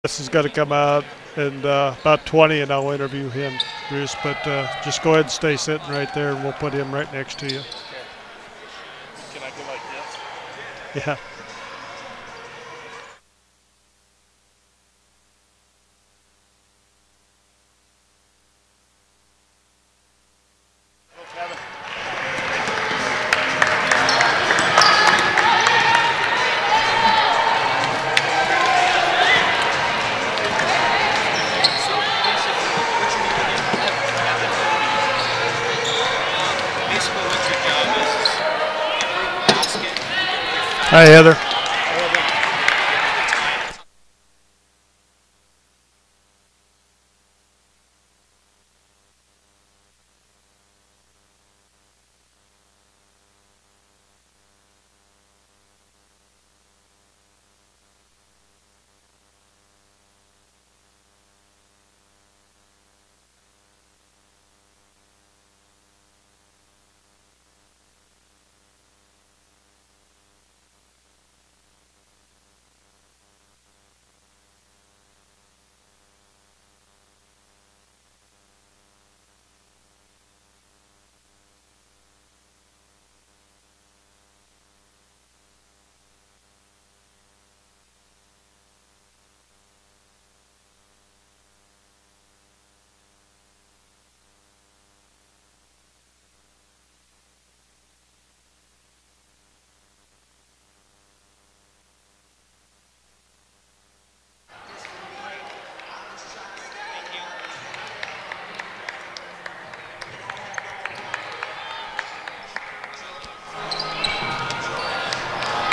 This has got to come out in about 20, and I'll interview him, Bruce. But just go ahead and stay sitting right there, and we'll put him right next to you. Okay. Can I go like this? Yeah. Hi, Heather.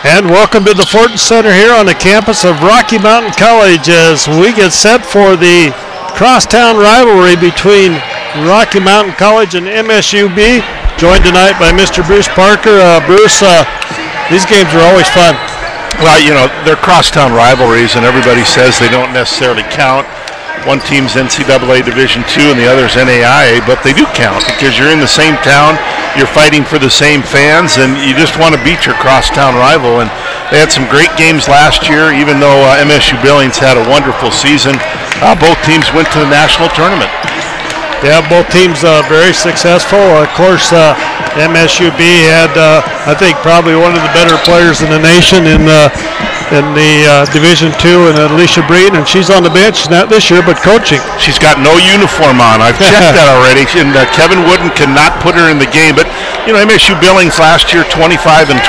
And welcome to the Fortin Center here on the campus of Rocky Mountain College as we get set for the crosstown rivalry between Rocky Mountain College and MSU-B. Joined tonight by Mr. Bruce Parker. Bruce, these games are always fun. Well, you know, they're crosstown rivalries, and everybody says they don't necessarily count. One team's NCAA Division II and the other's NAIA, but they do count because you're in the same town, you're fighting for the same fans, and you just want to beat your crosstown rival. And they had some great games last year, even though MSU-Billings had a wonderful season. Both teams went to the national tournament. Yeah, both teams very successful. Of course, MSU-B had, I think, probably one of the better players in the nation in the Division II, and Alicia Chamberlain, and she's on the bench, not this year, but coaching. She's got no uniform on. I've checked that already, and Kevin Wooden cannot put her in the game. But, you know, MSU-Billings last year, 25-12,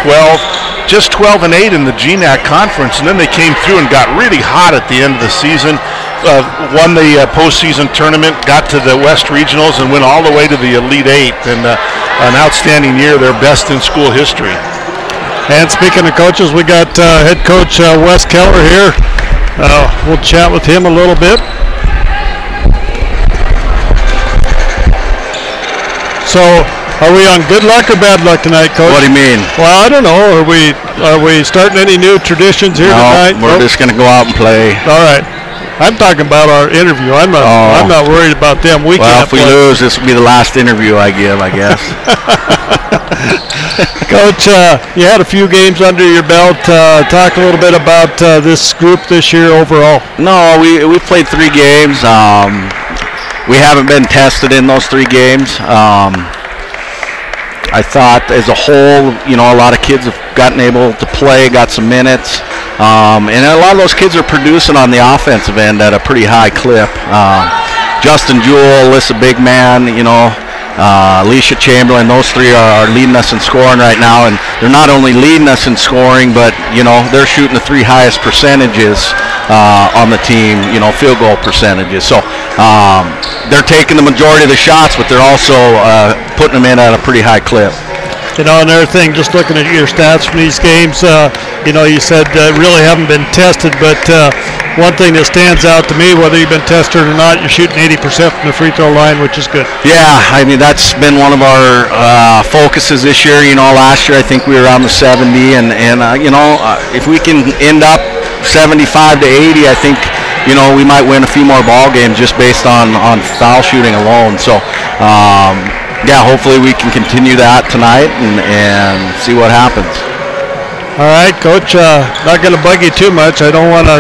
just 12-8 in the GNAC conference, and then they came through and got really hot at the end of the season. Won the postseason tournament, got to the West Regionals, and went all the way to the Elite Eight. And an outstanding year, their best in school history. And speaking of coaches, we got head coach Wes Keller here. We'll chat with him a little bit. So, are we on good luck or bad luck tonight, Coach? What do you mean? Well, I don't know. Are we starting any new traditions here tonight? No, we're just going to go out and play. All right. I'm talking about our interview. I'm not worried about them. Well, if we lose, this will be the last interview I give, I guess. Coach, you had a few games under your belt. Talk a little bit about this group this year overall. No, we played 3 games. We haven't been tested in those 3 games. I thought as a whole, you know, a lot of kids have gotten able to play, got some minutes. And a lot of those kids are producing on the offensive end at a pretty high clip. Justin Jewell, Alyssa Big Man, you know, Alicia Chamberlain, those 3 are leading us in scoring right now. And they're not only leading us in scoring, but, you know, they're shooting the 3 highest percentages on the team, you know, field goal percentages. So they're taking the majority of the shots, but they're also putting them in at a pretty high clip. You know, another thing, just looking at your stats from these games, you know, you said really haven't been tested, but one thing that stands out to me, whether you've been tested or not, you're shooting 80% from the free throw line, which is good. Yeah, I mean, that's been one of our focuses this year. You know, last year I think we were around the 70, and you know, if we can end up 75 to 80, I think, you know, we might win a few more ball games just based on foul shooting alone. So, yeah, hopefully we can continue that tonight and see what happens. All right, Coach, not going to bug you too much. I don't want to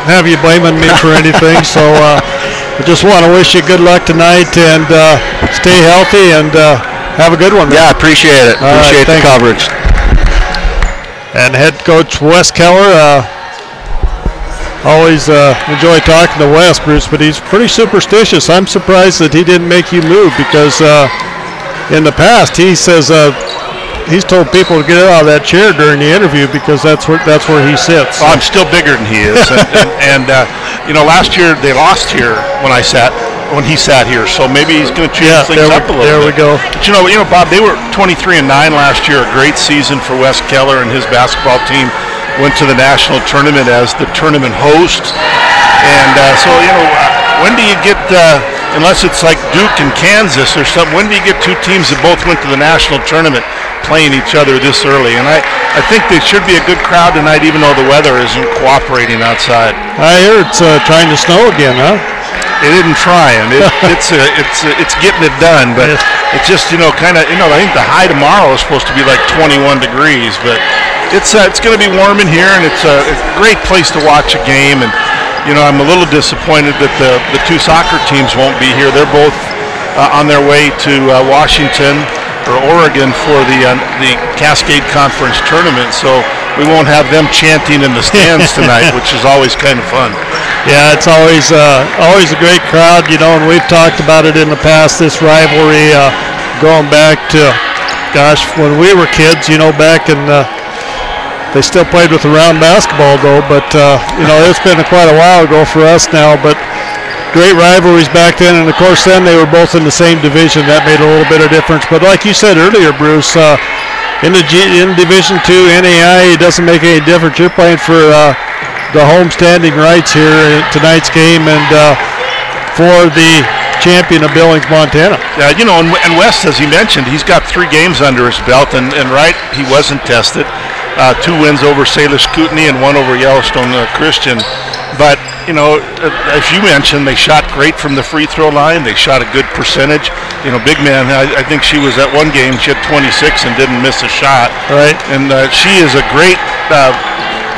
have you blaming me for anything. So I just want to wish you good luck tonight, and stay healthy, and have a good one. Yeah, I appreciate it. Appreciate the coverage. And head coach Wes Keller, always enjoy talking to Wes, Bruce, but he's pretty superstitious. I'm surprised that he didn't make you move, because in the past he says he's told people to get out of that chair during the interview, because that's where he sits. Well, I'm still bigger than he is, and last year they lost here when he sat here, so maybe he's going to change things up a little bit. There we go. But Bob, they were 23-9 last year, a great season for Wes Keller and his basketball team. Went to the national tournament as the tournament host, and when do you get, unless it's like Duke and Kansas or something, when do you get two teams that both went to the national tournament playing each other this early? And I think there should be a good crowd tonight, even though the weather isn't cooperating outside. I hear it's trying to snow again, huh? It isn't trying. It's getting it done, but it's just I think the high tomorrow is supposed to be like 21 degrees, but it's going to be warm in here, and it's a great place to watch a game. And I'm a little disappointed that the two soccer teams won't be here. They're both on their way to Washington or Oregon for the Cascade Conference tournament, so we won't have them chanting in the stands tonight, which is always kind of fun. Yeah, it's always a great crowd, and we've talked about it in the past, this rivalry going back to, when we were kids, back in they still played with the round basketball, though, but, it's been quite a while ago for us now, but great rivalries back then, and, of course, then they were both in the same division. That made a little bit of difference. But like you said earlier, Bruce, in Division II, NAI, it doesn't make any difference. You're playing for the home standing rights here in tonight's game, and for the champion of Billings, Montana. Yeah, and Wes, as he mentioned, he's got 3 games under his belt, and he wasn't tested. 2 wins over Salish Kootenai and 1 over Yellowstone Christian. But, as you mentioned, they shot great from the free throw line. They shot a good percentage. Big man, I think she was at one game, she had 26 and didn't miss a shot. Right. And she is a great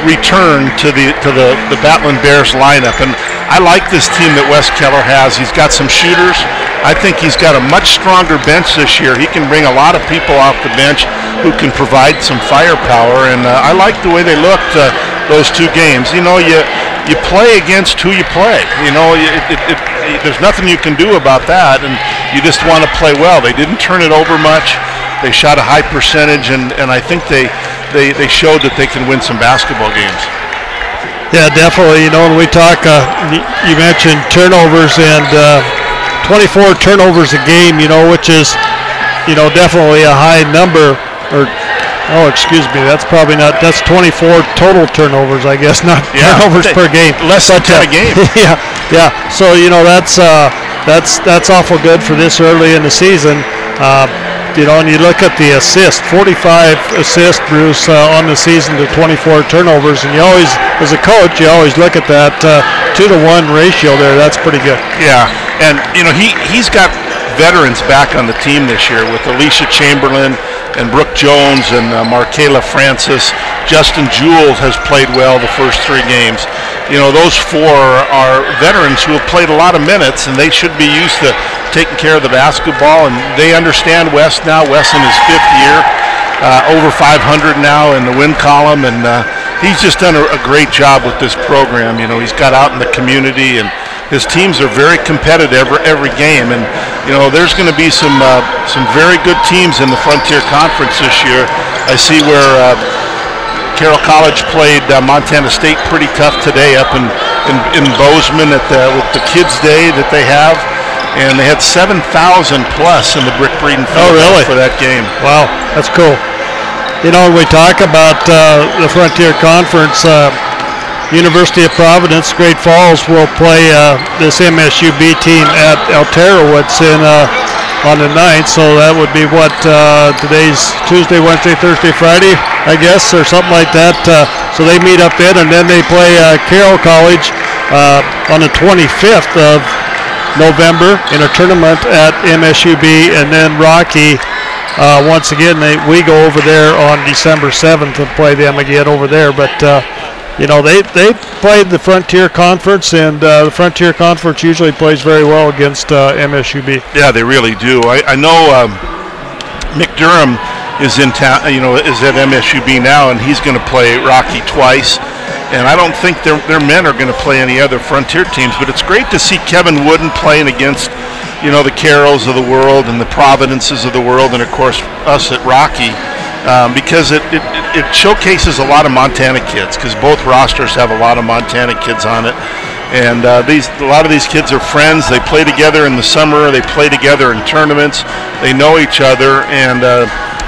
return to the Battling Bears lineup. And I like this team that Wes Keller has. He's got some shooters. I think he's got a much stronger bench this year. He can bring a lot of people off the bench who can provide some firepower, and I like the way they looked those 2 games. You play against who you play. There's nothing you can do about that, and you just want to play well. They didn't turn it over much. They shot a high percentage, and I think they showed that they can win some basketball games. Yeah, definitely. When we talk, you mentioned turnovers, and 24 turnovers a game, which is, definitely a high number. That's probably not. That's 24 total turnovers, I guess, not turnovers per game. Less than 10 a game. Yeah. So that's awful good for this early in the season. And you look at the assists, 45 assists, Bruce, on the season to 24 turnovers, and you always, as a coach, you always look at that 2-to-1 ratio there. That's pretty good. Yeah, and he's got veterans back on the team this year with Alicia Chamberlain and Brooke Jones and Markayla Francis. Justin Jewell has played well the first 3 games. Those 4 are veterans who have played a lot of minutes, and they should be used to taking care of the basketball, and they understand Wes now. Wes in his 5th year, over 500 now in the win column, and he's just done a great job with this program. He's got out in the community, and his teams are very competitive every game, and there's going to be some very good teams in the Frontier Conference this year. I see where Carroll College played Montana State pretty tough today up in Bozeman with the Kids Day that they have, and they had 7,000 plus in the Brick Breeden field for that game. Wow, that's cool. When we talk about the Frontier Conference, University of Providence, Great Falls will play this MSU-B team at Alterowitz on the 9th, so that would be today's Tuesday, Wednesday, Thursday, Friday, I guess, or something like that. So they meet up then, and then they play Carroll College on the 25th of November in a tournament at MSU-B, and then Rocky, once again, we go over there on December 7th and play them again over there. But you know, they played the Frontier Conference, and the Frontier Conference usually plays very well against MSU-B. Yeah, they really do. I know Mick Durham is in town, is at MSU-B now, and he's going to play Rocky twice. And I don't think their men are going to play any other Frontier teams, but it's great to see Kevin Wooden playing against, the Carrolls of the world and the Providences of the world, and of course us at Rocky, because it showcases a lot of Montana kids, because both rosters have a lot of Montana kids on it. And a lot of these kids are friends. They play together in the summer. They play together in tournaments. They know each other, and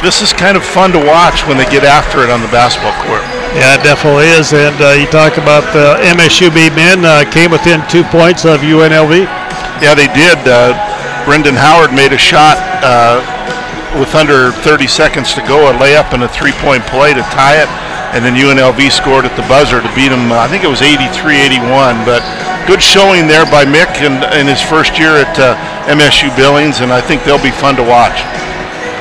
this is kind of fun to watch when they get after it on the basketball court. Yeah, it definitely is. And you talk about the MSU-B men came within 2 points of UNLV. Yeah, they did. Brendan Howard made a shot with under 30 seconds to go, a layup and a three-point play to tie it. And then UNLV scored at the buzzer to beat them. I think it was 83-81. But good showing there by Mick in his first year at MSU-Billings, and I think they'll be fun to watch.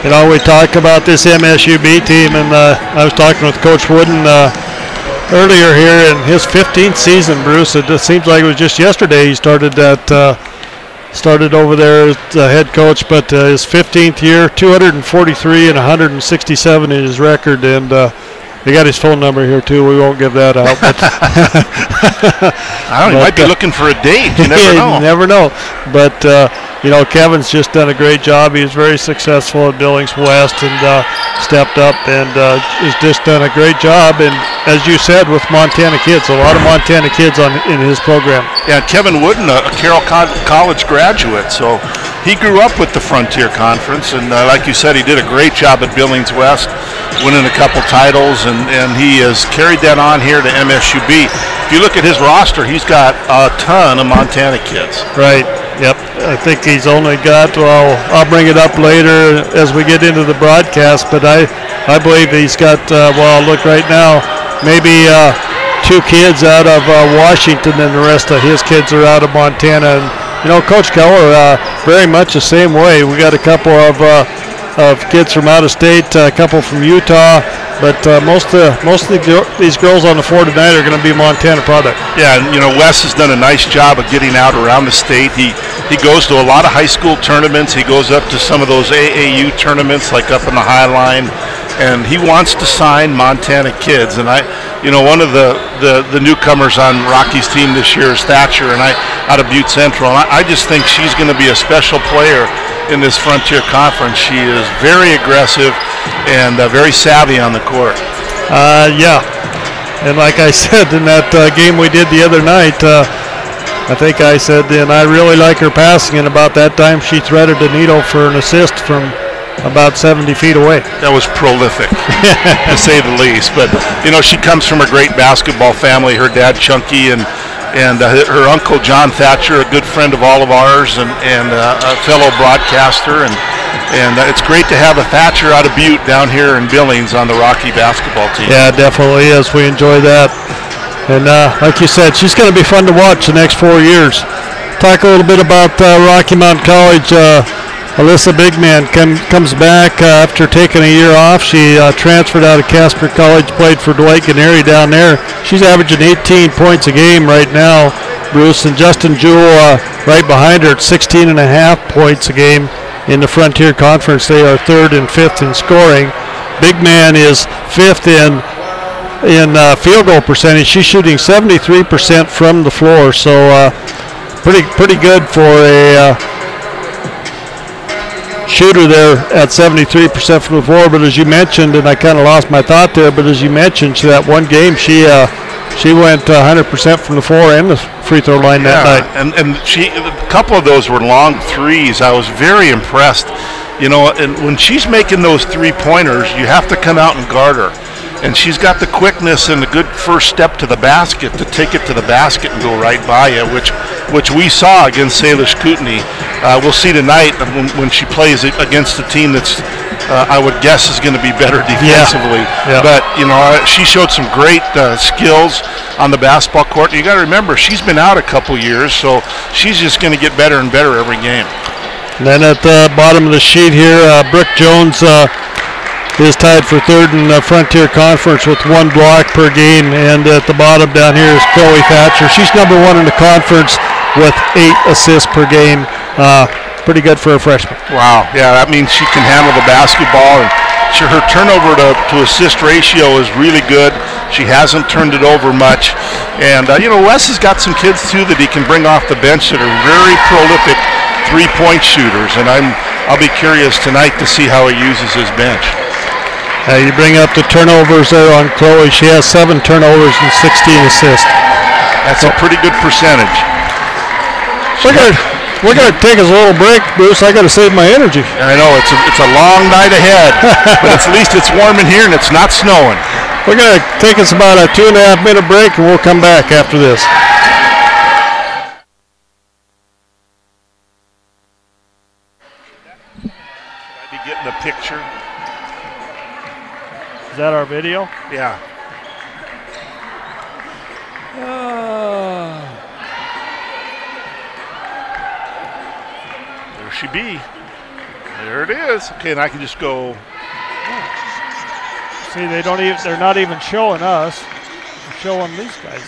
We talk about this MSU-B team, and I was talking with Coach Wooden earlier here in his 15th season, Bruce. It just seems like it was just yesterday he started over there as the head coach, but his 15th year, 243 and 167 in his record, and they got his phone number here too. We won't give that out. But I don't know. He might be looking for a date. You never know. You never know. But Kevin's just done a great job. He was very successful at Billings West and stepped up and has just done a great job. And as you said, with Montana kids, a lot of Montana kids in his program. Yeah, Kevin Wooden, a Carroll College graduate, so he grew up with the Frontier Conference, and like you said, he did a great job at Billings West, winning a couple titles, and he has carried that on here to MSU-B. If you look at his roster, he's got a ton of Montana kids. Right. Yep. I think he's only got, I'll bring it up later as we get into the broadcast, but I believe he's got, I'll look right now, maybe 2 kids out of Washington, and the rest of his kids are out of Montana. And, Coach Keller, very much the same way. We got a couple of kids from out of state, a couple from Utah, but most of these girls on the floor tonight are going to be Montana product. Yeah, and Wes has done a nice job of getting out around the state. He goes to a lot of high school tournaments. He goes up to some of those AAU tournaments, like up in the High Line, and he wants to sign Montana kids. And one of the newcomers on Rocky's team this year is Thatcher, and out of Butte Central. And I just think she's going to be a special player in this Frontier Conference. She is very aggressive and very savvy on the court. Yeah, and like I said in that game we did the other night, I think I said, and I really like her passing, and about that time she threaded the needle for an assist from about 70 feet away. That was prolific, to say the least. But, she comes from a great basketball family. Her dad, Chunky, and her uncle, John Thatcher, a good friend of all of ours, and a fellow broadcaster. And it's great to have a Thatcher out of Butte down here in Billings on the Rocky basketball team. Yeah, it definitely is. We enjoy that. And like you said, she's going to be fun to watch the next 4 years. Talk a little bit about Rocky Mountain College. Alyssa Bigman comes back after taking a year off. She transferred out of Casper College, played for Dwight Gennari down there. She's averaging 18 points a game right now, Bruce. And Justin Jewell right behind her at 16.5 points a game in the Frontier Conference. They are 3rd and 5th in scoring. Bigman is 5th in field goal percentage. She's shooting 73% from the floor, so pretty good for a shooter there at 73% from the floor. But as you mentioned, and I kind of lost my thought there, but as you mentioned, that one game she went 100% from the floor and the free throw line that night. And a couple of those were long threes. I was very impressed. And when she's making those 3-pointers, you have to come out and guard her. And she's got the quickness and the good first step to the basket to take it to the basket and go right by you, which we saw against Salish Kootenai. We'll see tonight when she plays against a team that's, I would guess, is going to be better defensively. Yeah. But, she showed some great skills on the basketball court. You got to remember, she's been out a couple years, so she's just going to get better and better every game. And then at the bottom of the sheet here, Brooke Jones is tied for third in the Frontier Conference with 1 block per game. And at the bottom down here is Chloe Thatcher. She's number 1 in the conference with 8 assists per game. Pretty good for a freshman. Wow, yeah, that means she can handle the basketball, and her turnover to assist ratio is really good. She hasn't turned it over much. And, Wes has got some kids, too, that he can bring off the bench that are very prolific three-point shooters, and I'll be curious tonight to see how he uses his bench. You bring up the turnovers there on Chloe. She has 7 turnovers and 16 assists. That's a pretty good percentage. We're going to take us a little break, Bruce. I got to save my energy. I know, it's a long night ahead, but at least it's warm in here and it's not snowing. We're going to take us about a 2.5 minute break, and we'll come back after this. Should I be getting a picture? Is that our video? Yeah. There she be. There it is. Okay, and I can just go. See, they're not even showing us. They're showing these guys.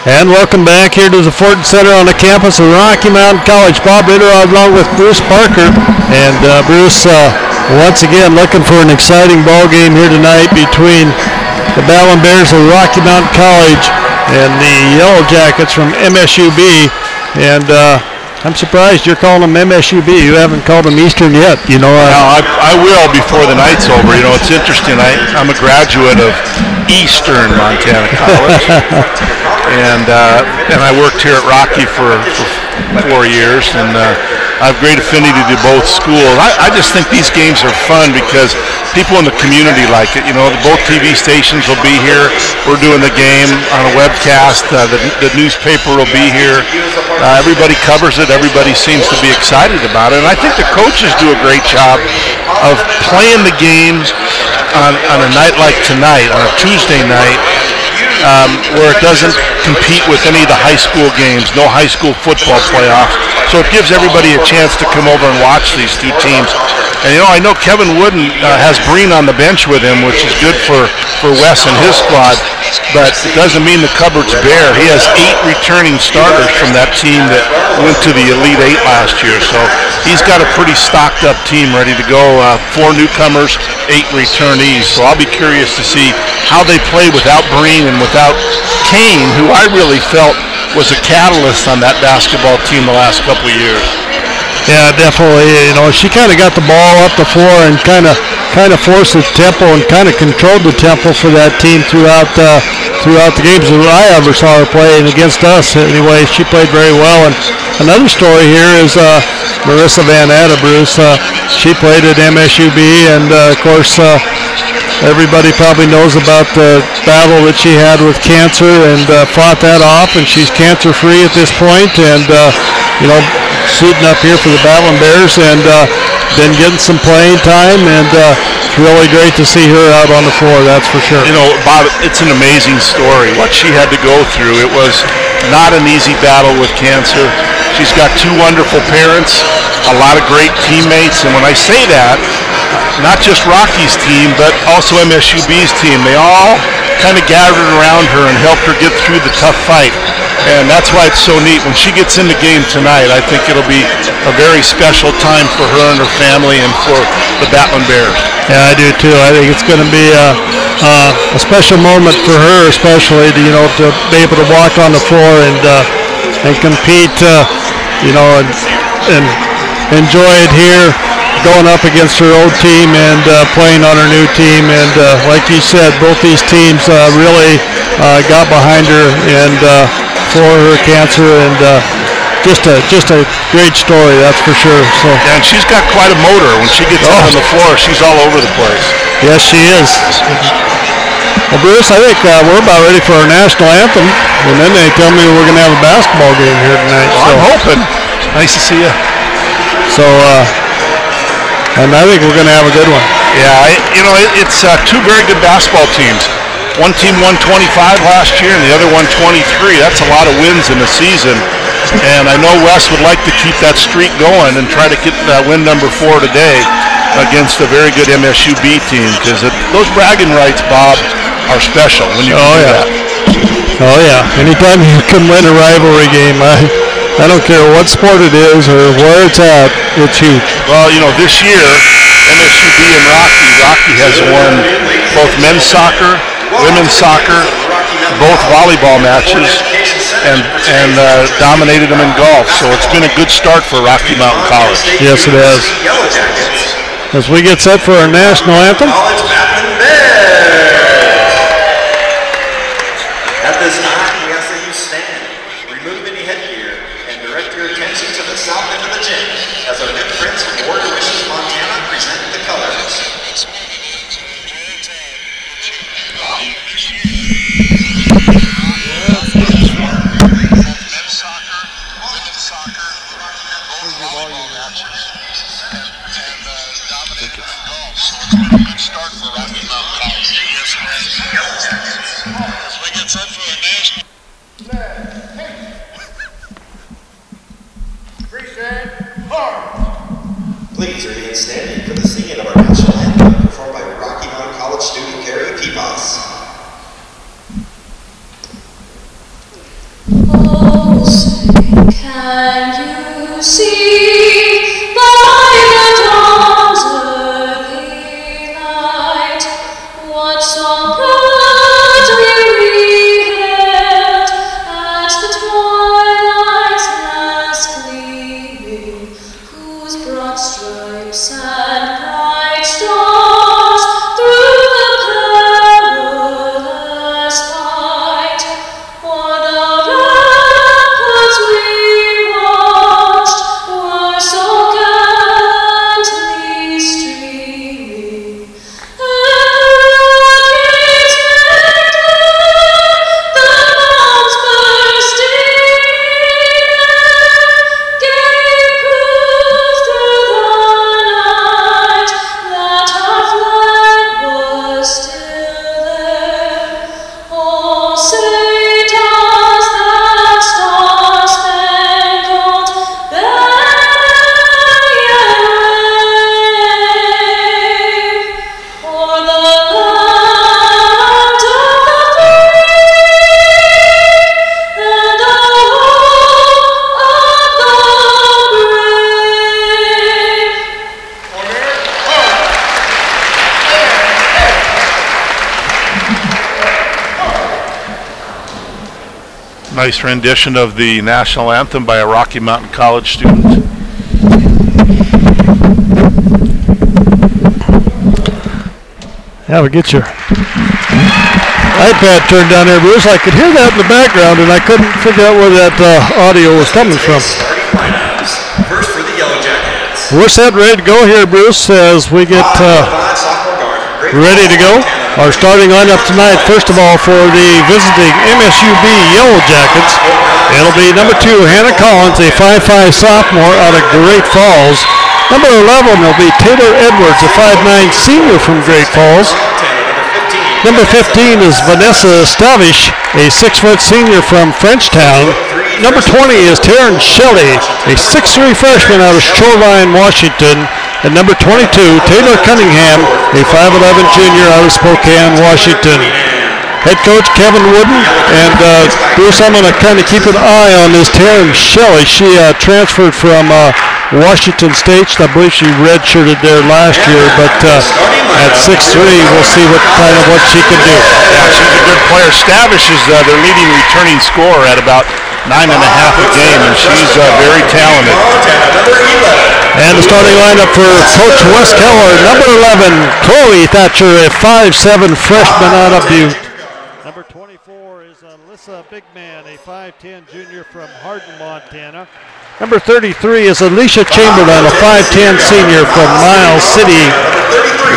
And welcome back here to the Ford Center on the campus of Rocky Mountain College. Bob Ritter along with Bruce Parker. And Bruce, once again, looking for an exciting ball game here tonight between the Ballon Bears of Rocky Mountain College and the Yellow Jackets from MSU-B. And I'm surprised you're calling them MSU-B. You haven't called them Eastern yet. You know, I will before the night's over. You know, it's interesting. I'm a graduate of Eastern Montana College, and I worked here at Rocky for 4 years, and I have great affinity to both schools. I just think these games are fun because people in the community like it. You know, both TV stations will be here. We're doing the game on a webcast. The newspaper will be here. Everybody covers it. Everybody seems to be excited about it. And I think the coaches do a great job of playing the games on a night like tonight, on a Tuesday night, where it doesn't compete with any of the high school games, no high school football playoffs. So it gives everybody a chance to come over and watch these two teams. And, you know, I know Kevin Wooden has Breen on the bench with him, which is good for Wes and his squad, but it doesn't mean the cupboard's bare. He has 8 returning starters from that team that went to the Elite 8 last year. So he's got a pretty stocked up team ready to go. 4 newcomers, 8 returnees. So I'll be curious to see how they play without Breen and without Kane, who I really felt was a catalyst on that basketball team the last couple of years. Yeah, definitely. You know, she kind of got the ball up the floor and kind of forced the tempo and kind of controlled the tempo for that team throughout the games that I ever saw her play, and against us anyway. She played very well. And another story here is Marissa Van Adebruce. She played at MSU-B, and of course everybody probably knows about the battle that she had with cancer and fought that off, and she's cancer-free at this point, and you know, suiting up here for the Battling Bears and been getting some playing time, and it's really great to see her out on the floor, that's for sure. You know, Bob, it's an amazing story, what she had to go through. It was not an easy battle with cancer. She's got 2 wonderful parents, a lot of great teammates, and when I say that, not just Rocky's team, but also MSU-B's team, they all kind of gathered around her and helped her get through the tough fight. And that's why it's so neat. When she gets in the game tonight, I think it'll be a very special time for her and her family and for the Battling Bears. Yeah, I do too. I think it's going to be a special moment for her, especially to, you know, to be able to walk on the floor and compete, you know, and enjoy it here, going up against her old team and playing on her new team. And like you said, both these teams really got behind her and for her cancer, and just a great story, that's for sure. So. And she's got quite a motor. When she gets out on the floor, she's all over the place. Yes, she is. Well, Bruce, I think we're about ready for our national anthem, and then they tell me we're going to have a basketball game here tonight. Well, I'm hoping. Nice to see you. So, and I think we're going to have a good one. Yeah, you know, it's 2 very good basketball teams. One team won 25 last year and the other won 23. That's a lot of wins in a season. And I know Wes would like to keep that streak going and try to get win number 4 today against a very good MSU-B team, because those bragging rights, Bob, are special when you do that. Oh, yeah. Anytime you can win a rivalry game, I don't care what sport it is or where it's at, it's huge. Well, you know, this year, MSU-B and Rocky has won both men's soccer, women's soccer, both volleyball matches, and dominated them in golf. So it's been a good start for Rocky Mountain College. Yes, it has. As we get set for our national anthem. At this time, we ask that you stand, remove any headgear, and direct your attention to the south end of the gym as our good friends from Warrior Wishes, Montana present the colors. Please remain standing for the singing of our national anthem, performed by Rocky Mountain College student Carrie Peepas. Oh, say, can you see by the dawn's early light what song proudly we hailed at the twilight's last gleaming, whose broad stripes and bright stars through the perilous fight o'er the ramparts we watched. Nice rendition of the national anthem by a Rocky Mountain College student. Yeah, we get your iPad turned down there, Bruce. I could hear that in the background, and I couldn't figure out where that audio was coming from. First for the Yellow Jackets. We're set, ready to go here, Bruce, as we get ready to go. Our starting lineup tonight, first of all, for the visiting MSU-B Yellow Jackets, it'll be number 2, Hannah Collins, a 5'5 sophomore out of Great Falls. Number 11 will be Taylor Edwards, a 5'9 senior from Great Falls. Number 15 is Vanessa Stavish, a 6' senior from Frenchtown. Number 20 is Taryn Shelley, a 6'3 freshman out of Shoreline, Washington. And number 22, Taylor Cunningham, a 5'11 junior out of Spokane, Washington. Head coach Kevin Wooden, and Bruce, I'm going to kind of keep an eye on this Taryn Shelley. She transferred from Washington State. I believe she redshirted there last year, but at 6'3", we'll see what she can do. Yeah, she's a good player. Stavish is their leading returning scorer at about 9.5 a game, and she's very talented. And the starting lineup for Coach Wes Keller, number 11, Chloe Thatcher, a 5'7 freshman out of Butte. Number 24 is Alyssa Bigman, a 5'10 junior from Hardin, Montana. Number 33 is Alicia Chamberlain, a 5'10 senior from Miles City.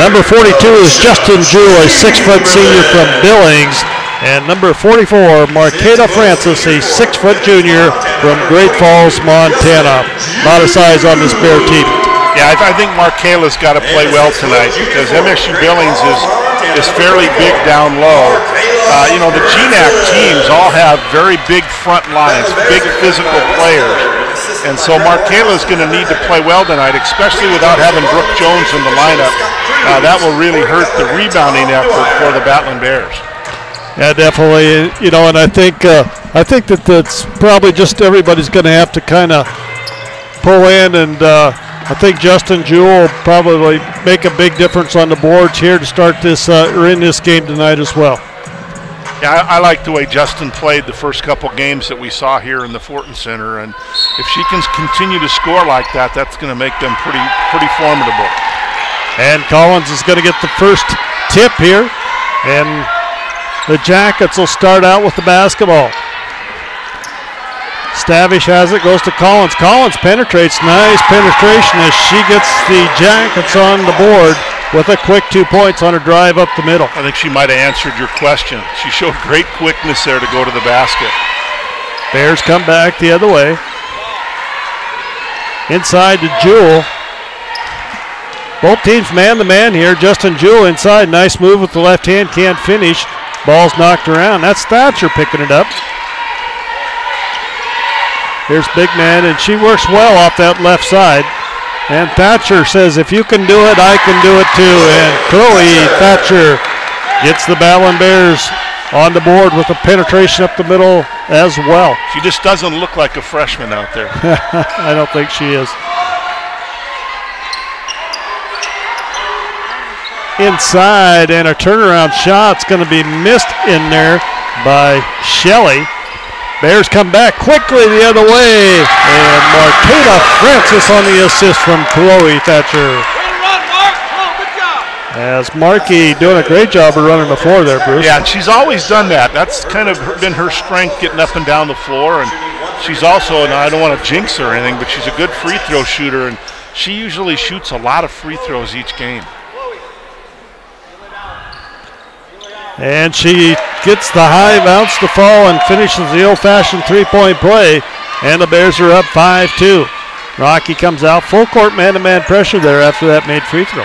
Number 42 is Justin Jewell, a 6' senior from Billings. And number 44, Marqueta Francis, a 6' junior from Great Falls, Montana. A lot of size on this Bear team. Yeah, I think Marquela's got to play well tonight because MSU-Billings is fairly big down low. The GNAC teams all have very big front lines, big physical players. And so Marquela's going to need to play well tonight, especially without having Brooke Jones in the lineup. That will really hurt the rebounding effort for the Battling Bears. Yeah, definitely. And I think that that's probably just everybody's going to have to kind of pull in, and I think Justin Jewell will probably make a big difference on the boards here to start this or in this game tonight as well. Yeah, I like the way Justin played the first couple games that we saw here in the Fortin Center, and if she can continue to score like that, that's going to make them pretty formidable. And Collins is going to get the first tip here, and the Jackets will start out with the basketball. Stavish has it, goes to Collins. Collins penetrates, nice penetration as she gets the Jackets on the board with a quick 2 points on her drive up the middle. I think she might have answered your question. She showed great quickness there to go to the basket. Bears come back the other way. Inside to Jewell. Both teams man-to-man here. Justin Jewell inside. Nice move with the left hand. Can't finish. Ball's knocked around. That's Thatcher picking it up. Here's Big Man, and she works well off that left side. And Thatcher says, if you can do it, I can do it too. And Chloe Thatcher gets the Battling Bears on the board with a penetration up the middle as well. She just doesn't look like a freshman out there. I don't think she is. Inside, and a turnaround shot's going to be missed in there by Shelley. Bears come back quickly the other way, and Marqueta Francis on the assist from Chloe Thatcher. As Markey doing a great job of running the floor there, Bruce. Yeah, and she's always done that. That's kind of been her strength, getting up and down the floor. And she's also, and I don't want to jinx her or anything, but she's a good free throw shooter, and she usually shoots a lot of free throws each game. And she gets the high bounce to fall and finishes the old-fashioned three-point play. And the Bears are up 5-2. Rocky comes out, full court man-to-man pressure there after that made free throw.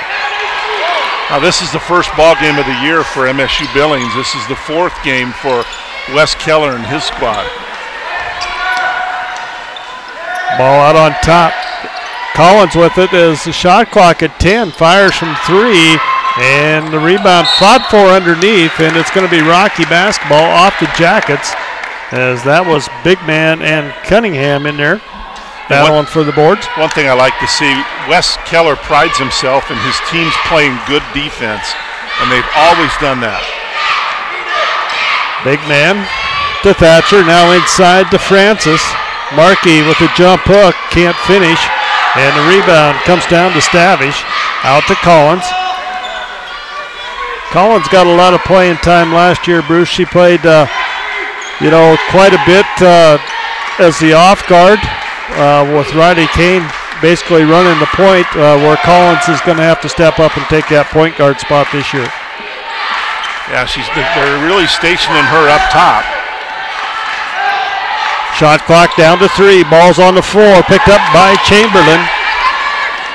Now this is the first ball game of the year for MSU-Billings. This is the fourth game for Wes Keller and his squad. Ball out on top. Collins with it as the shot clock at 10. Fires from three. And the rebound fought for underneath, and it's going to be Rocky basketball off the Jackets, as that was Big Man and Cunningham in there battling for the boards. One thing I like to see, Wes Keller prides himself in his teams playing good defense, and they've always done that. Big Man to Thatcher, now inside to Francis. Markey with a jump hook, can't finish. And the rebound comes down to Stavish. Out to Collins. Collins got a lot of playing time last year, Bruce. She played, quite a bit as the off guard with Riley Kane basically running the point, where Collins is going to have to step up and take that point guard spot this year. Yeah, they're really stationing her up top. Shot clock down to 3. Ball's on the floor, picked up by Chamberlain.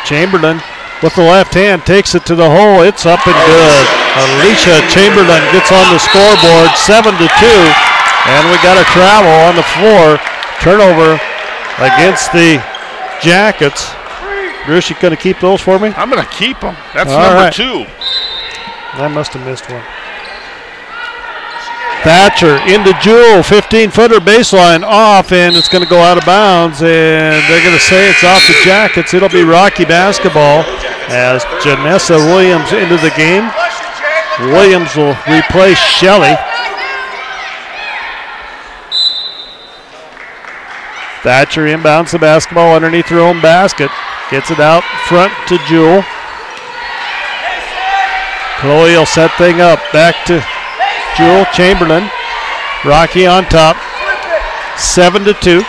Chamberlain with the left hand takes it to the hole. It's up and good. Alicia Chamberlain gets on the scoreboard, 7-2. And we got a travel on the floor. Turnover against the Jackets. Bruce, you going to keep those for me? I'm going to keep them. That's All number right. 2. I must have missed one. Thatcher into Jewell, 15-footer baseline off, and it's going to go out of bounds, and they're going to say it's off the Jackets. It'll be Rocky basketball as Janessa Williams into the game. Williams will replace Shelley. Thatcher inbounds the basketball underneath her own basket. Gets it out front to Jewell. Chloe will set thing up. Back to Jewell. Chamberlain. Rocky on top. 7-2.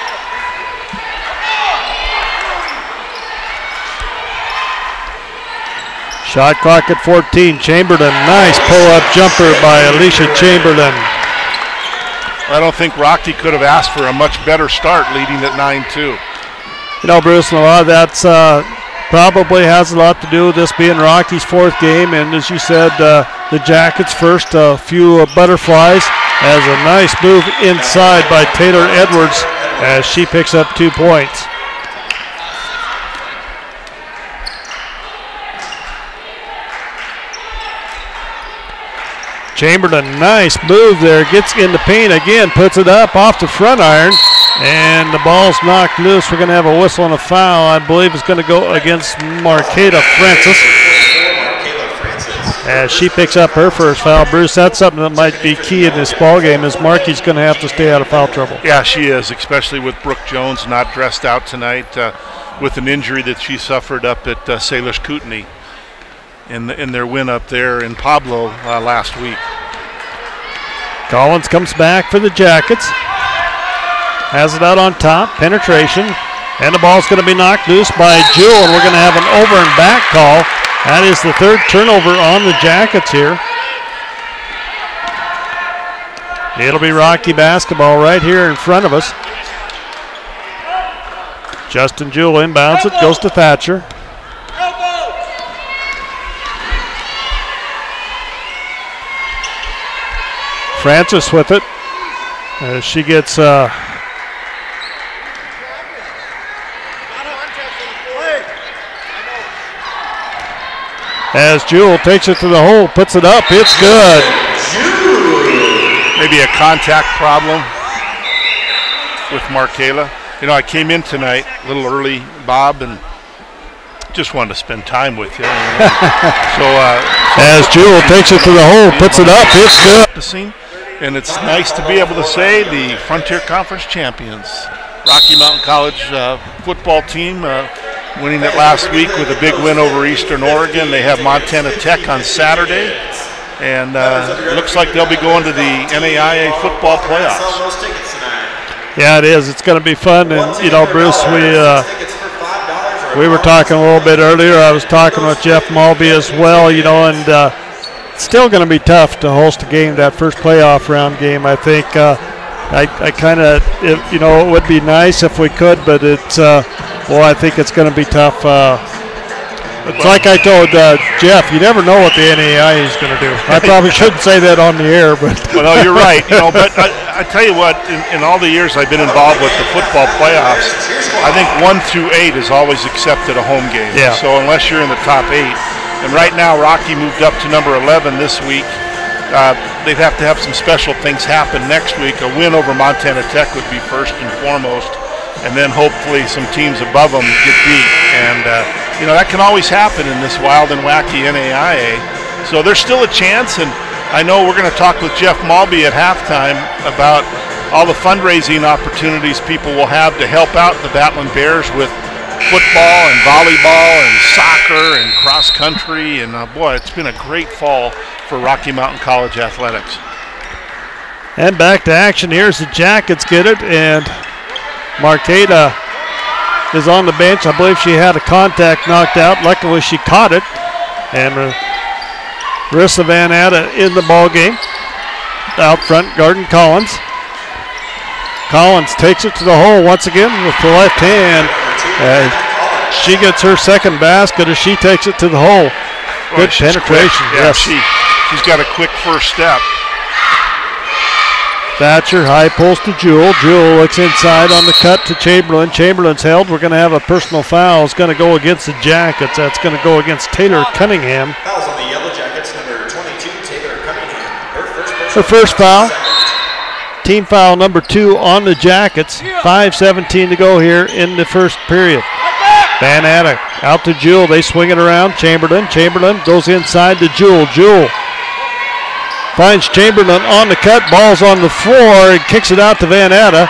Shot clock at 14. Chamberlain. Nice pull-up jumper by Alicia Chamberlain. I don't think Rocky could have asked for a much better start leading at 9-2. You know, Bruce, and a lot of that's probably has a lot to do with this being Rocky's 4th game, and as you said, the Jackets first, a few butterflies, as a nice move inside by Taylor Edwards as she picks up 2 points. Chamberlain, nice move there, gets in the paint again, puts it up off the front iron, and the ball's knocked loose. We're going to have a whistle and a foul. I believe it's going to go against Marqueta Francis as she picks up her first foul. Bruce, that's something that might be key in this ball game, is Markey's going to have to stay out of foul trouble. Yeah, she is, especially with Brooke Jones not dressed out tonight with an injury that she suffered up at Salish Kootenai in their win up there in Pablo last week. Collins comes back for the Jackets. Has it out on top, penetration, and the ball's going to be knocked loose by Jewell, and we're going to have an over and back call. That is the 3rd turnover on the Jackets here. It'll be Rocky basketball right here in front of us. Justin Jewell inbounds it, goes to Thatcher. Francis with it. She gets as Jewell takes it to the hole, puts it up, it's good. Maybe a contact problem with Markela. You know, I came in tonight a little early, Bob, and just wanted to spend time with you. As Jewell takes it to the hole, puts it up, it's good. And it's nice to be able to say the Frontier Conference champions, Rocky Mountain College football team, winning it last week with a big win over Eastern Oregon. They have Montana Tech on Saturday, and it looks like they'll be going to the NAIA football playoffs. Yeah, it is. It's going to be fun. And, you know, Bruce, we were talking a little bit earlier. I was talking with Jeff Mulby as well, you know, and it's still going to be tough to host a game, that first playoff round game. I think I kind of, you know, it would be nice if we could, but it's, well, I think it's going to be tough. It's like I told Jeff, you never know what the NAIA is going to do. I probably shouldn't say that on the air, but. Well, you're right. You know, but I tell you what, in all the years I've been involved with the football playoffs, I think 1 through 8 is always accepted a home game. Yeah. So unless you're in the top 8, and right now Rocky moved up to number 11 this week. They'd have to have some special things happen next week. A win over Montana Tech would be first and foremost, and then hopefully some teams above them get beat. And, you know, that can always happen in this wild and wacky NAIA. So there's still a chance, and I know we're going to talk with Jeff Mulby at halftime about all the fundraising opportunities people will have to help out the Battling Bears with football and volleyball and soccer and cross country. And boy, it's been a great fall for Rocky Mountain College athletics. And back to action. Here's the Jackets get it, and Marqueta is on the bench. I believe she had a contact knocked out. Luckily, she caught it. And Marissa Van Atta in the ball game. Out front, Garden Collins. Collins takes it to the hole once again with the left hand. She gets her second basket as she takes it to the hole. Good penetration. Yeah, yes. She's got a quick first step. Thatcher, high post to Jewell. Jewell looks inside on the cut to Chamberlain. Chamberlain's held. We're going to have a personal foul. It's going to go against the Jackets. That's going to go against Taylor Cunningham. Fouls on the Yellow Jackets, number 22, Taylor Cunningham. Her first foul. Team foul number 2 on the Jackets. 5:17 to go here in the first period. Van Atta out to Jewell. They swing it around. Chamberlain goes inside to Jewell. Jewell finds Chamberlain on the cut. Ball's on the floor and kicks it out to Van Atta.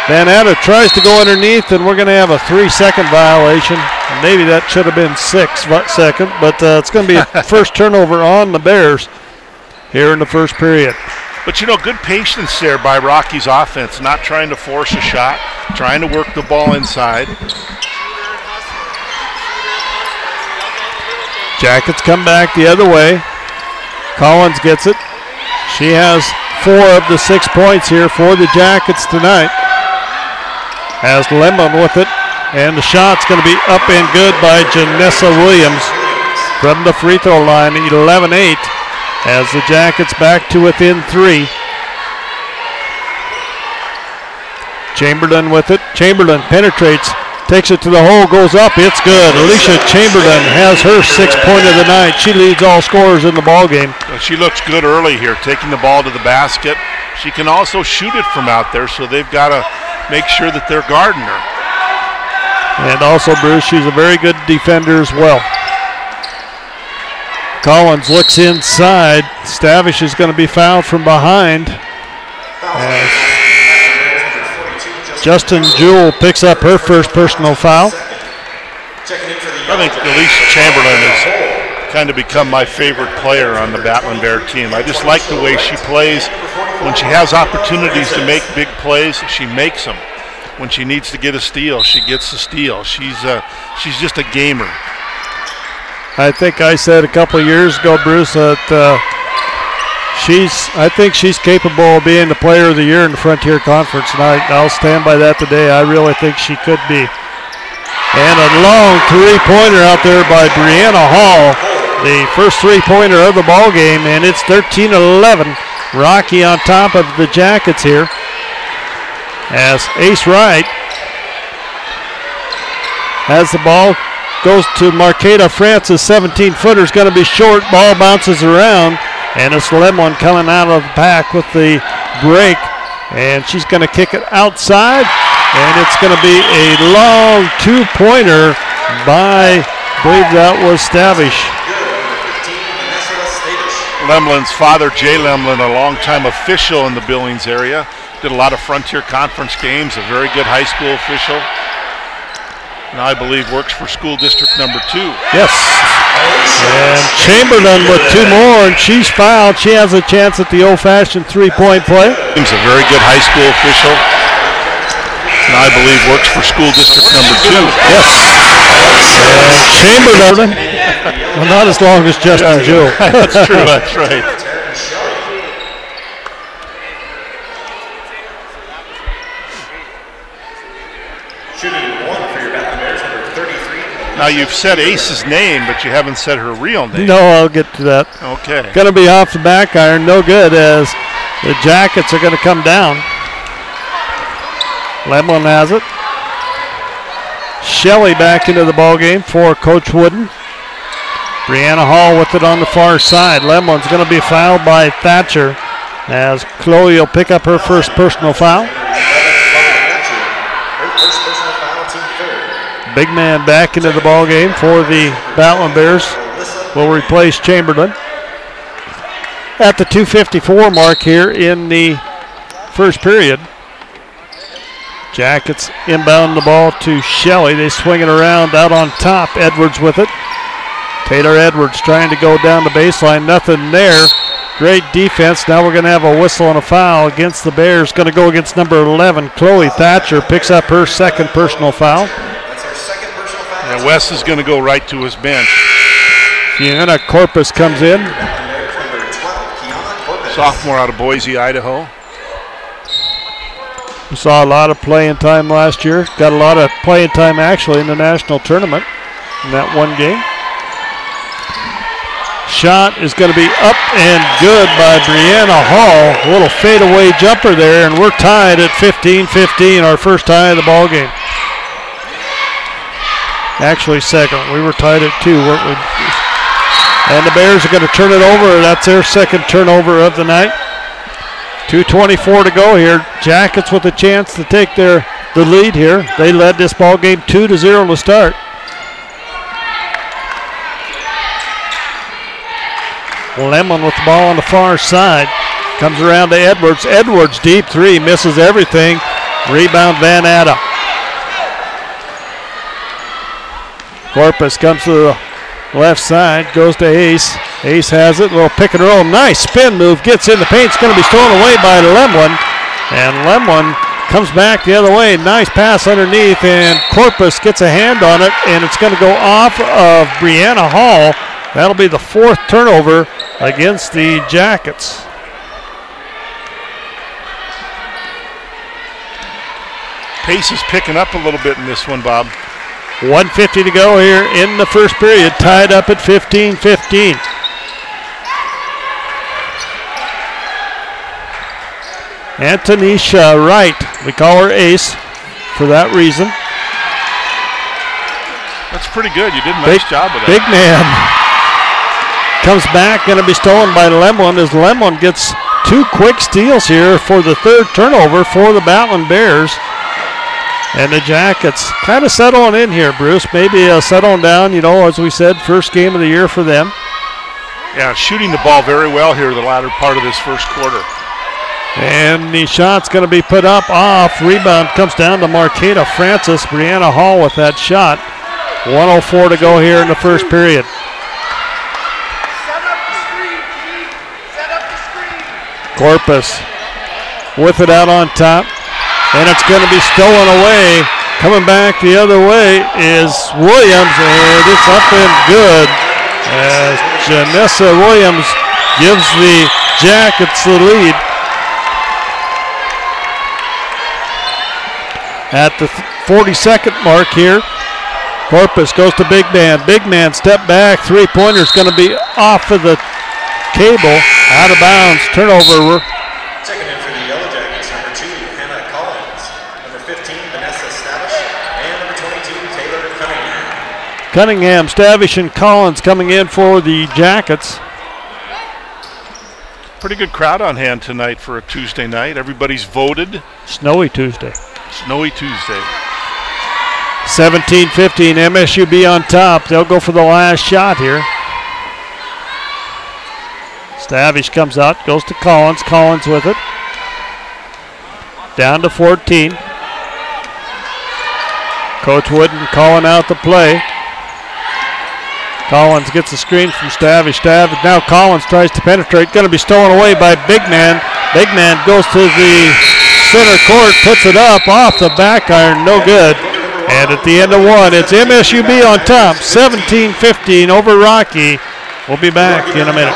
Van Atta tries to go underneath, and we're going to have a 3-second violation. Maybe that should have been 6 seconds, but it's going to be a first turnover on the Bears here in the first period. But, you know, good patience there by Rocky's offense, not trying to force a shot, trying to work the ball inside. Jackets come back the other way. Collins gets it. She has 4 of the 6 points here for the Jackets tonight. Has Lemon with it, and the shot's going to be up and good by Janessa Williams from the free throw line, 11-8, as the Jackets back to within 3. Chamberlain with it. Chamberlain penetrates, takes it to the hole, goes up, it's good. Alicia Chamberlain has her 6th point of the night. She leads all scorers in the ball game. She looks good early here, taking the ball to the basket. She can also shoot it from out there, so they've got to make sure that they're guarding her. And also, Bruce, she's a very good defender as well. Collins looks inside. Stavish is going to be fouled from behind. As Justin Jewell picks up her first personal foul. I think Alicia Chamberlain has kind of become my favorite player on the Battling Bear team. I just like the way she plays. When she has opportunities to make big plays, she makes them. When she needs to get a steal, she gets the steal. She's just a gamer. I think I said a couple of years ago, Bruce, that I think she's capable of being the player of the year in the Frontier Conference, and I'll stand by that today. I really think she could be. And a long three-pointer out there by Brianna Hall, the first three-pointer of the ball game, and it's 13-11. Rocky on top of the Jackets here. As Ace Wright has the ball, goes to Marqueta Francis, 17-footer is going to be short. Ball bounces around, and it's Lemon coming out of the pack with the break, and she's going to kick it outside, and it's going to be a long two-pointer by, I believe that was Stavish. Lemlin's father, Jay Lemlin, a longtime official in the Billings area. Did a lot of Frontier Conference games, a very good high school official. Now I believe works for school district number 2. Yes. And Chamberlain with 2 more, and she's fouled. She has a chance at the old-fashioned three-point play. He's a very good high school official. Now I believe works for school district number 2. Yes. And Chamberlain, well, not as long as Justin Jewell. That's true, that's right. Now you've said Ace's name, but you haven't said her real name. No, I'll get to that. Okay. Going to be off the back iron, no good, as the Jackets are going to come down. Lemlin has it. Shelley back into the ball game for Coach Wooden. Brianna Hall with it on the far side. Lemlin's going to be fouled by Thatcher, as Chloe will pick up her first personal foul. Big man back into the ball game for the Battling Bears will replace Chamberlain. At the 2:54 mark here in the first period. Jackets inbound the ball to Shelley. They swing it around out on top. Edwards with it. Taylor Edwards trying to go down the baseline. Nothing there. Great defense. Now we're going to have a whistle and a foul against the Bears. Going to go against number 11. Chloe Thatcher picks up her second personal foul. That's our second personal foul. And Wes is going to go right to his bench. Kiana Corpus comes in. Sophomore out of Boise, Idaho. We saw a lot of playing time last year. Got a lot of playing time actually in the national tournament in that one game. Shot is going to be up and good by Brianna Hall. A little fadeaway jumper there, and we're tied at 15-15, our first tie of the ball game. Actually second. We were tied at 2, weren't we? And the Bears are going to turn it over. That's their second turnover of the night. 2:24 to go here. Jackets with a chance to take the lead here. They led this ball game 2-0 to start. Lemon with the ball on the far side. Comes around to Edwards. Edwards deep three, misses everything. Rebound Van Atta. Corpus comes to the left side, goes to Ace. Ace has it, little pick and roll. Nice spin move, gets in the paint. It's going to be stolen away by Lemlin. And Lemlin comes back the other way. Nice pass underneath, and Corpus gets a hand on it, and it's going to go off of Brianna Hall. That'll be the fourth turnover against the Jackets. Pace is picking up a little bit in this one, Bob. 1:50 to go here in the first period, tied up at 15-15. Antonisha Wright, we call her Ace for that reason. That's pretty good. You did a nice job with that. Big man comes back, going to be stolen by Lemlin as Lemlin gets two quick steals here for the third turnover for the Battling Bears. And the Jackets kind of settling in here, Bruce. Maybe settling down, you know, as we said, first game of the year for them. Yeah, shooting the ball very well here the latter part of this first quarter. And the shot's going to be put up off. Rebound comes down to Marqueta Francis. Brianna Hall with that shot. 1:04 to go here in the first period. Corpus with it out on top. And it's going to be stolen away. Coming back the other way is Williams, and it's up and good as Janessa Williams gives the Jackets the lead. At the 42nd mark here, Corpus goes to Big Man. Big Man step back, three-pointer's going to be off of the cable, out of bounds, turnover. Checking in for the Yellow Jackets, number 2, Hannah Collins. Number 15, Vanessa Stavish. And number 22, Taylor Cunningham. Cunningham, Stavish, and Collins coming in for the Jackets. Pretty good crowd on hand tonight for a Tuesday night. Everybody's voted. Snowy Tuesday. Snowy Tuesday. 17-15, MSU-B on top. They'll go for the last shot here. Stavish comes out, goes to Collins. Collins with it. Down to 14. Coach Wooden calling out the play. Collins gets a screen from Stavish. Now Collins tries to penetrate. Going to be stolen away by Big Man. Big Man goes to the center court, puts it up off the back iron. No good. And at the end of one, it's MSU-B on top. 17-15 over Rocky. We'll be back in a minute.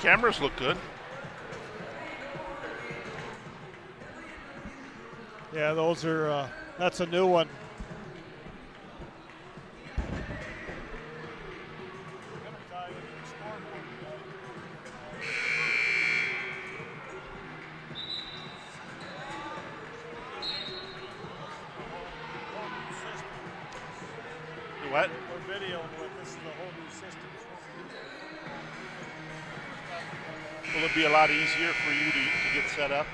Cameras look good. Yeah, those are, that's a new one. Will it be a lot easier for you to get set up?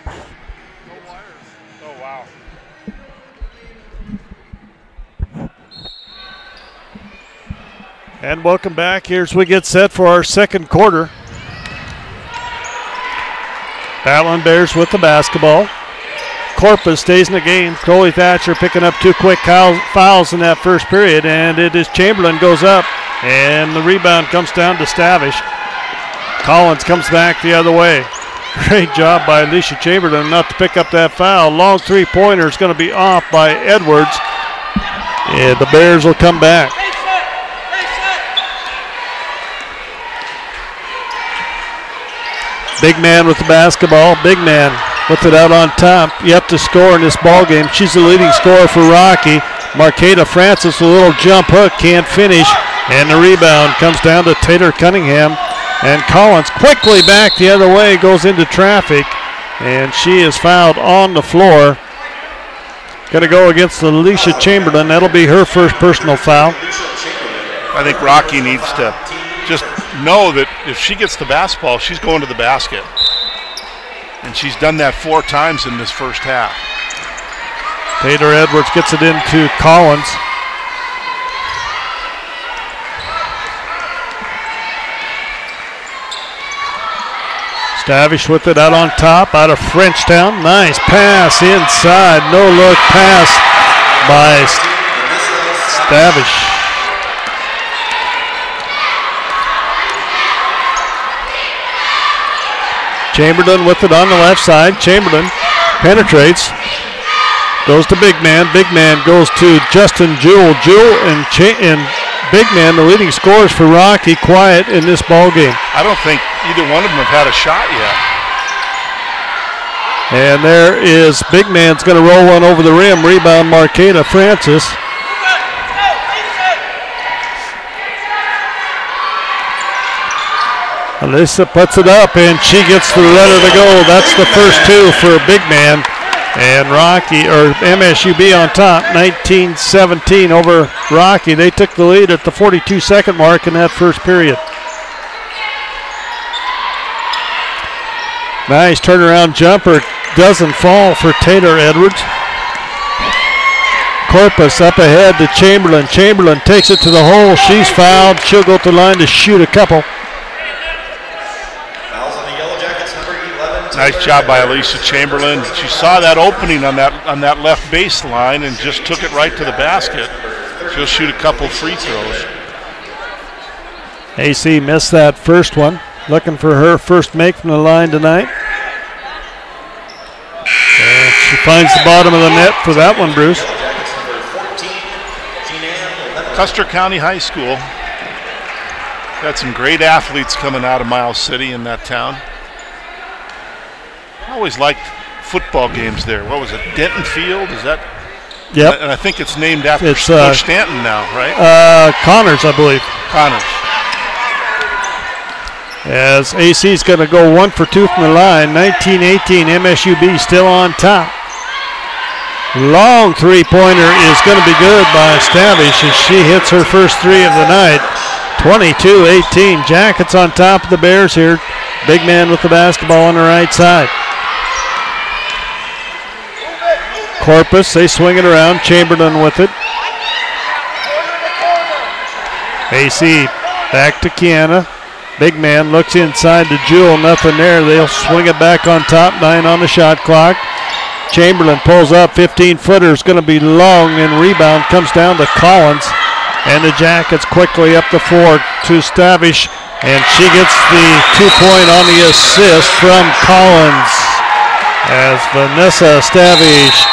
No wires. Oh, wow. And welcome back. Here's we get set for our second quarter. Battling Bears with the basketball. Corpus stays in the game. Coley Thatcher picking up 2 quick fouls in that first period, and it is Chamberlain goes up, and the rebound comes down to Stavish. Collins comes back the other way. Great job by Alicia Chamberlain not to pick up that foul. Long three-pointer is going to be off by Edwards. And the Bears will come back. Big man with the basketball. Big man with it out on top. Yet to score in this ball game. She's the leading scorer for Rocky. Marqueta Francis, a little jump hook, can't finish. And the rebound comes down to Taylor Cunningham. And Collins quickly back the other way, goes into traffic, and she is fouled on the floor. Going to go against Alicia Chamberlain. That'll be her first personal foul. I think Rocky needs to just know that if she gets the basketball, she's going to the basket. And she's done that 4 times in this first half. Taylor Edwards gets it into Collins. Stavish with it out on top, out of Frenchtown. Nice pass inside. No look pass by Stavish. Chamberlain with it on the left side. Chamberlain penetrates. Goes to Big Man. Big Man goes to Justin Jewell. Jewell and Big Man, the leading scorers for Rocky, quiet in this ball game. I don't think either one of them have had a shot yet. And there is Big Man's going to roll one over the rim. Rebound Marqueta Francis. Alyssa puts it up and she gets the letter to go. That's the first 2 for Big Man. And MSU-B on top, 19-17 over Rocky. They took the lead at the 42-second mark in that first period. Nice turnaround jumper. Doesn't fall for Taylor Edwards. Corpus up ahead to Chamberlain. Chamberlain takes it to the hole. She's fouled. She'll go to the line to shoot a couple. Nice job by Alicia Chamberlain. She saw that opening on that left baseline and just took it right to the basket. She'll shoot a couple free throws. AC missed that first one. Looking for her first make from the line tonight. And she finds the bottom of the net for that one, Bruce. Custer County High School. Got some great athletes coming out of Miles City in that town. I always liked football games there. What was it, Denton Field? Is that? Yep. And I think it's named after Stanton now, right? Connors, I believe. Connors. As AC's going to go 1 for 2 from the line. 19-18, MSU-B still on top. Long three-pointer is going to be good by Stavish as she hits her first 3 of the night. 22-18. Jackets on top of the Bears here. Big man with the basketball on the right side. Corpus, they swing it around. Chamberlain with it. AC back to Kiana. Big man looks inside to Jewell. Nothing there. They'll swing it back on top. 9 on the shot clock. Chamberlain pulls up. 15-footer is going to be long, and rebound comes down to Collins. And the Jackets quickly up the floor to Stavish. And she gets the 2-point on the assist from Collins. As Vanessa Stavish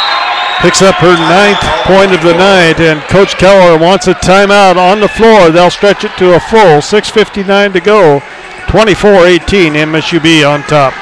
picks up her 9th point of the night, and Coach Keller wants a timeout on the floor. They'll stretch it to a full 6:59 to go. 24-18, MSU-B on top.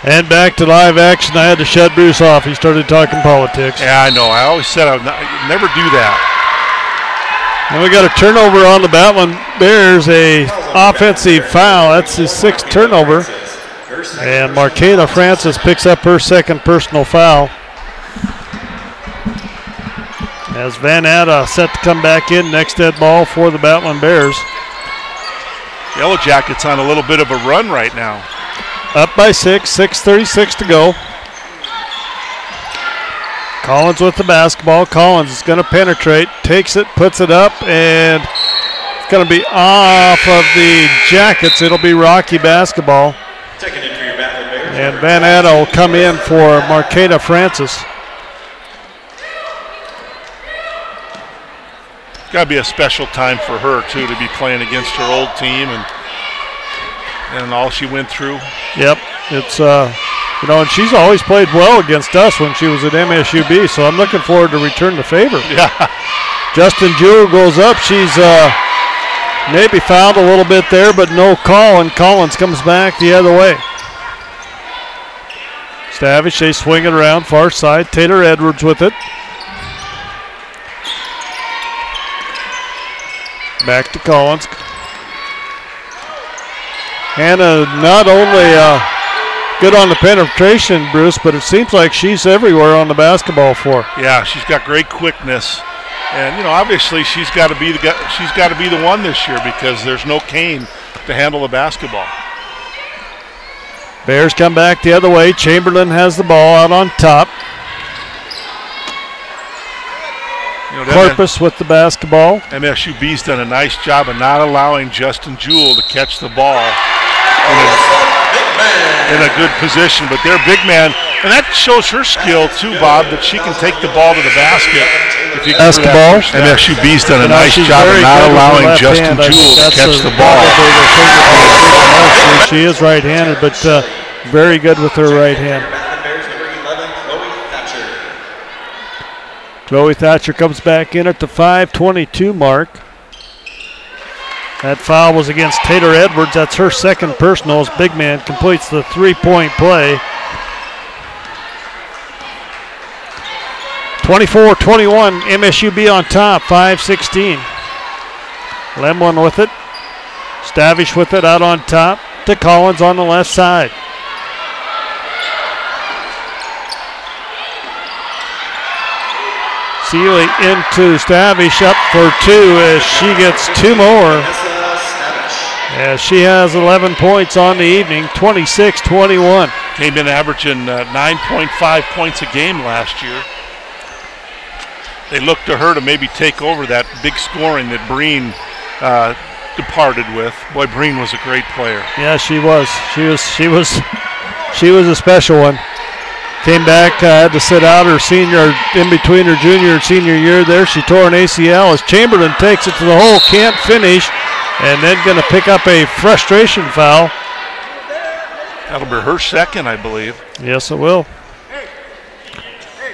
And back to live action. I had to shut Bruce off. He started talking politics. Yeah, I know. I always said I'd never do that. And we got a turnover on the Batman Bears, a offensive foul. That's his 6th turnover. And Marqueta Francis picks up her 2nd personal foul. As Van Atta set to come back in, next dead ball for the Batman Bears. Yellow Jackets on a little bit of a run right now. Up by 6:36 to go. Collins with the basketball. Collins is going to penetrate, takes it, puts it up, and it's going to be off of the Jackets. It'll be Rocky basketball. And Van Atta will come in for Marqueta Francis. Got to be a special time for her, too, to be playing against her old team and all she went through. Yep, it's and she's always played well against us when she was at MSU-B, so I'm looking forward to return the favor. Yeah. Justin Jewell goes up. She's maybe fouled a little bit there, but no call, and Collins comes back the other way. Stavish, they swing it around far side. Taylor Edwards with it. Back to Collins. Hannah not only good on the penetration, Bruce, but it seems like she's everywhere on the basketball floor. Yeah, she's got great quickness, and obviously she's got to be the one this year because there's no Kane to handle the basketball. Bears come back the other way. Chamberlain has the ball out on top. Corpus with the basketball. MSU-B's done a nice job of not allowing Justin Jewell to catch the ball in a good position, but their big man, and that shows her skill too, Bob, that she can take the ball to the basket. If you basketball. MSU-B's done a nice job of not allowing Justin Jewell to catch the ball. She is right-handed, but very good with her right hand. Chloe Thatcher comes back in at the 5:22 mark. That foul was against Taylor Edwards. That's her 2nd personal as big man completes the 3-point play. 24-21, MSU-B on top, 5:16. Lemlin with it. Stavish with it out on top to Collins on the left side. Seeley into Stavish, up for 2 as she gets 2 more. As she has 11 points on the evening, 26-21. Came in averaging 9.5 points a game last year. They look to her to maybe take over that big scoring that Breen departed with. Boy, Breen was a great player. Yeah, she was. She was a special one. Came back, had to sit out her senior, in between her junior and senior year there. She tore an ACL as Chamberlain takes it to the hole, can't finish, and then going to pick up a frustration foul. That'll be her 2nd, I believe. Yes, it will.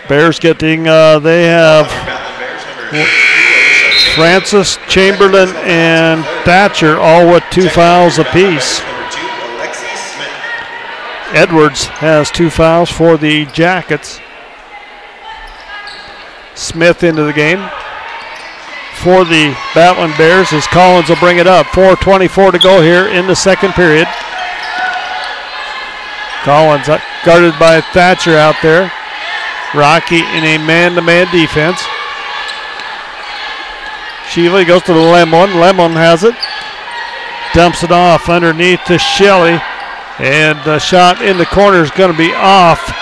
Bears getting, they have Francis, Chamberlain, and Thatcher all with 2 fouls apiece. Edwards has 2 fouls for the Jackets. Smith into the game for the Batman Bears as Collins will bring it up. 4:24 to go here in the 2nd period. Collins guarded by Thatcher out there. Rocky in a man-to-man defense. Shealy goes to the Lemon. Lemon has it. Dumps it off underneath to Shelley. And the shot in the corner is going to be off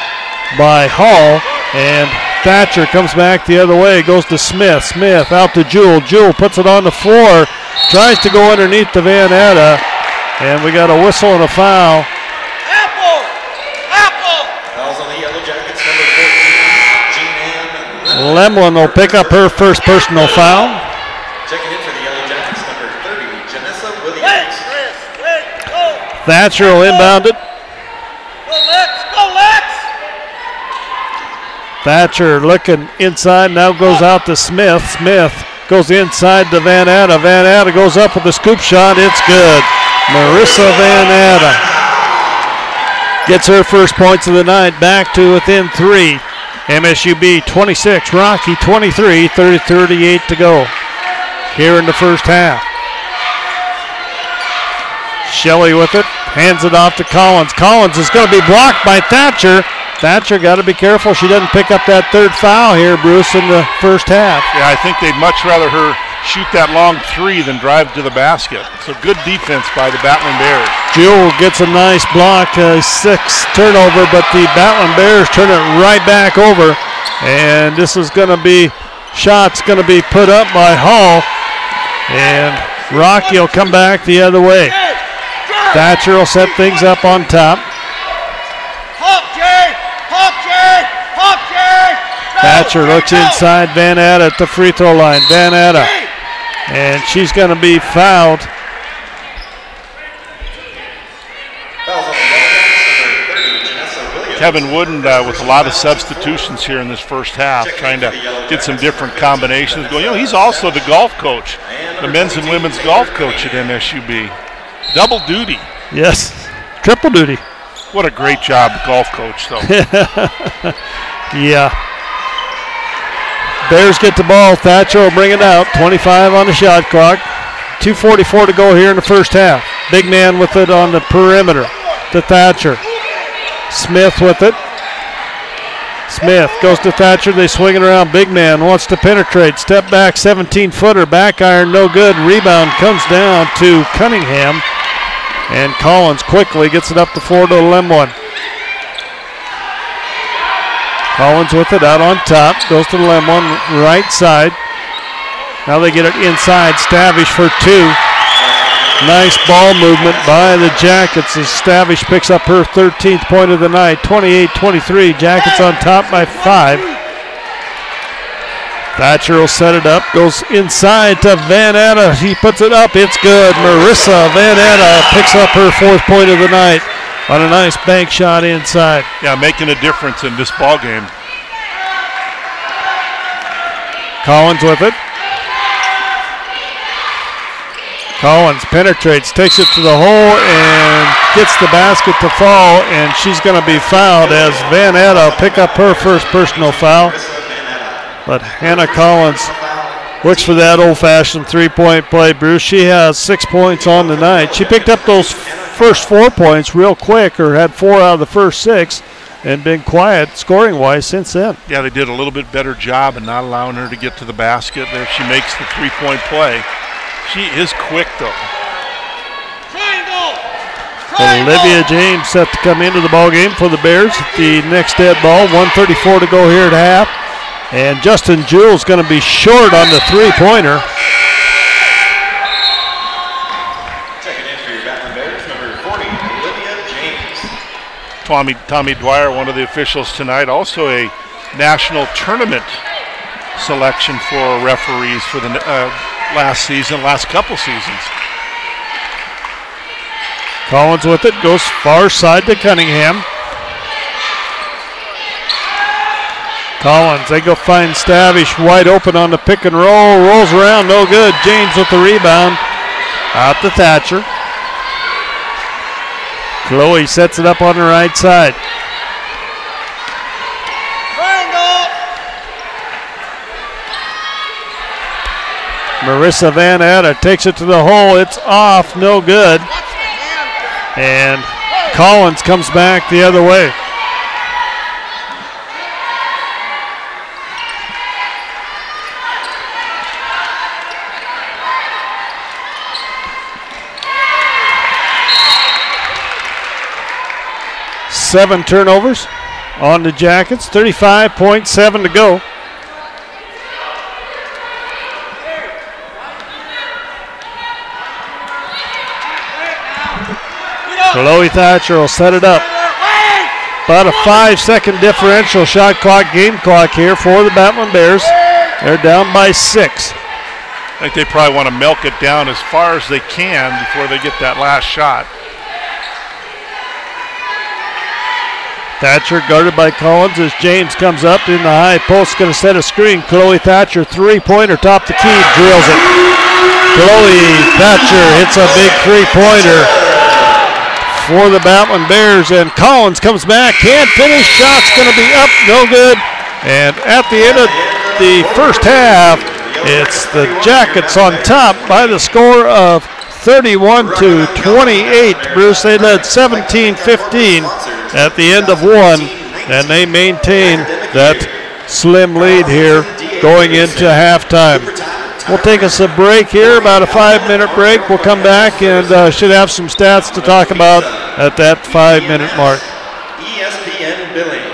by Hall. And Thatcher comes back the other way. Goes to Smith. Smith out to Jewell. Jewell puts it on the floor. Tries to go underneath the Van Atta. And we got a whistle and a foul. Lemlin will pick up her first personal foul. Checking in for the Yellow Jackets, number 30, Janessa Williams. Thatcher will inbound it. Go Lex! Thatcher looking inside, now goes out to Smith. Smith goes inside to Van Atta. Van Atta goes up with the scoop shot. It's good. Marissa Van Atta. Gets her first points of the night, back to within 3. MSU-B 26, Rocky 23, 38 to go here in the first half. Shelley with it, hands it off to Collins. Collins is going to be blocked by Thatcher. Thatcher got to be careful she doesn't pick up that third foul here, Bruce, in the first half. Yeah, I think they'd much rather her shoot that long three than drive to the basket. So good defense by the Battling Bears. Jewell gets a nice block, 6 turnover, but the Battling Bears turn it right back over. And this is going to be, shots going to be put up by Hall. And Rocky will come back the other way. Thatcher will set things up on top. Thatcher looks inside Van Atta at the free throw line. Van Atta. And she's going to be fouled. Kevin Wooden with a lot of substitutions here in this first half, trying to get some different combinations going. You know, he's also the golf coach, the men's and women's golf coach at MSU-B. Double duty. Yes, triple duty. What a great job, golf coach, though. Yeah. Bears get the ball. Thatcher will bring it out. 25 on the shot clock. 2:44 to go here in the first half. Big man with it on the perimeter to Thatcher. Smith with it. Smith goes to Thatcher. They swing it around. Big man wants to penetrate. Step back, 17-footer. Back iron, no good. Rebound comes down to Cunningham. And Collins quickly gets it up the floor to the limb one. Collins with it out on top. Goes to the limb one, right side. Now they get it inside. Stavish for 2. Nice ball movement by the Jackets as Stavish picks up her 13th point of the night. 28-23. Jackets on top by 5. Thatcher will set it up. Goes inside to Van Atta. He puts it up. It's good. Marissa Van Atta picks up her 4th point of the night on a nice bank shot inside. Yeah, making a difference in this ball game. Collins with it. Collins penetrates, takes it to the hole, and gets the basket to fall, and she's going to be fouled as Van Atta pick up her first personal foul. But Hannah Collins looks for that old-fashioned three-point play, Bruce. She has 6 points on the night. She picked up those first 4 points real quick, or had 4 out of the first 6, and been quiet scoring-wise since then. Yeah, they did a little bit better job in not allowing her to get to the basket. There she makes the three-point play. She is quick, though. Olivia James set to come into the ball game for the Bears. The next dead ball, 1:34 to go here at half. And Justin Jewell's going to be short on the three-pointer. Checking in for your Battling Bears, number 40, Olivia James. Tommy Dwyer, one of the officials tonight, also a national tournament selection for referees for the last couple seasons. Collins with it, goes far side to Cunningham. Collins, they go find Stavish wide open on the pick and roll, rolls around, no good. James with the rebound, out to Thatcher. Chloe sets it up on the right side. Marissa Van Atta takes it to the hole. It's off, no good. And Collins comes back the other way. Seven turnovers on the Jackets, 35.7 to go. Chloe Thatcher will set it up. About a 5-second differential shot clock, game clock here for the Battling Bears. They're down by 6. I think they probably want to milk it down as far as they can before they get that last shot. Thatcher guarded by Collins as James comes up in the high post, going to set a screen. Chloe Thatcher, three-pointer, top the key, drills it. Chloe Thatcher hits a big three-pointer. for the Battling Bears, and Collins comes back, can't finish, shot's going to be up, no good. And at the end of the first half, it's the Jackets on top by the score of 31-28. Bruce, they led 17-15 at the end of one, and they maintain that slim lead here going into halftime. We'll take us a break here, about a 5-minute break. We'll come back and should have some stats to talk about at that 5-minute mark. ESPN Billings.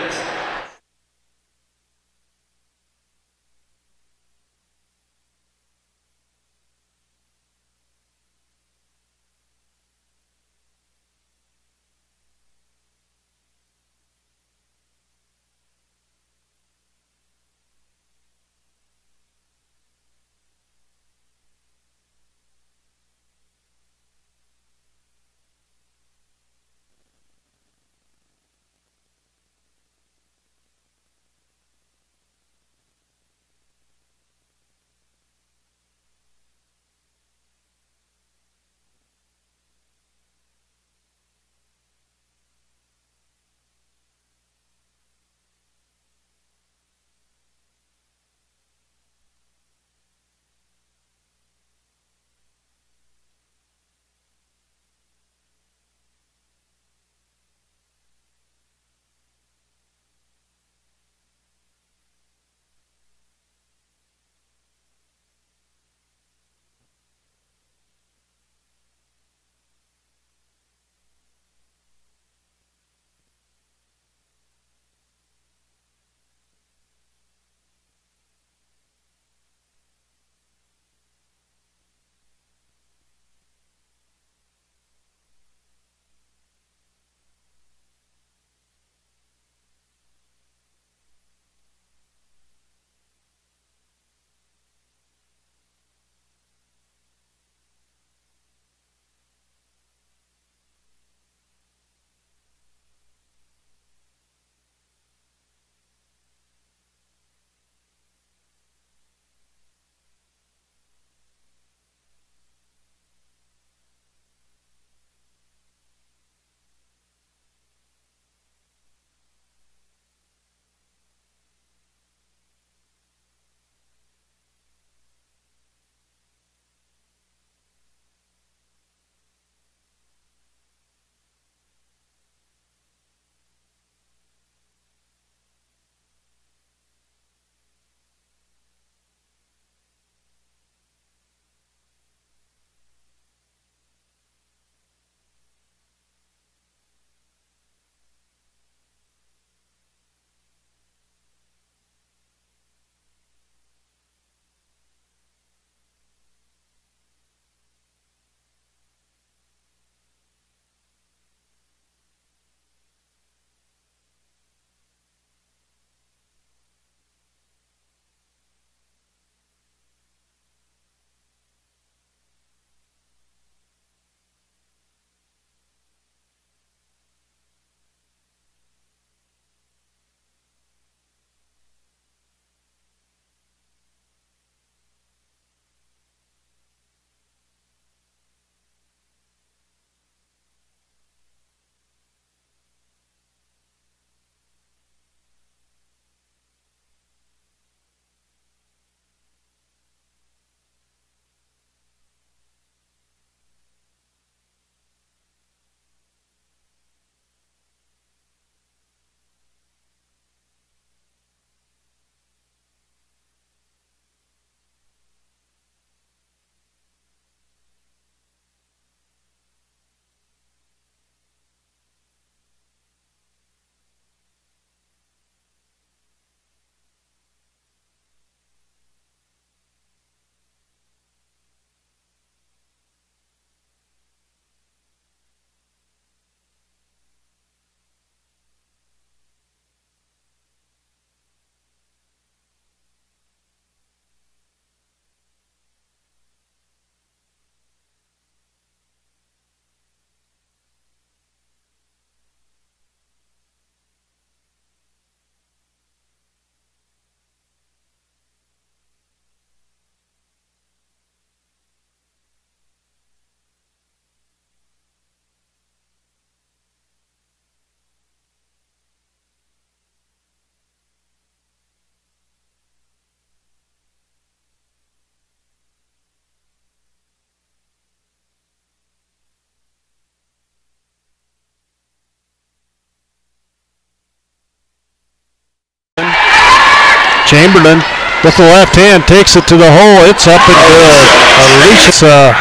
Chamberlain with the left hand takes it to the hole. It's up and good. Alicia.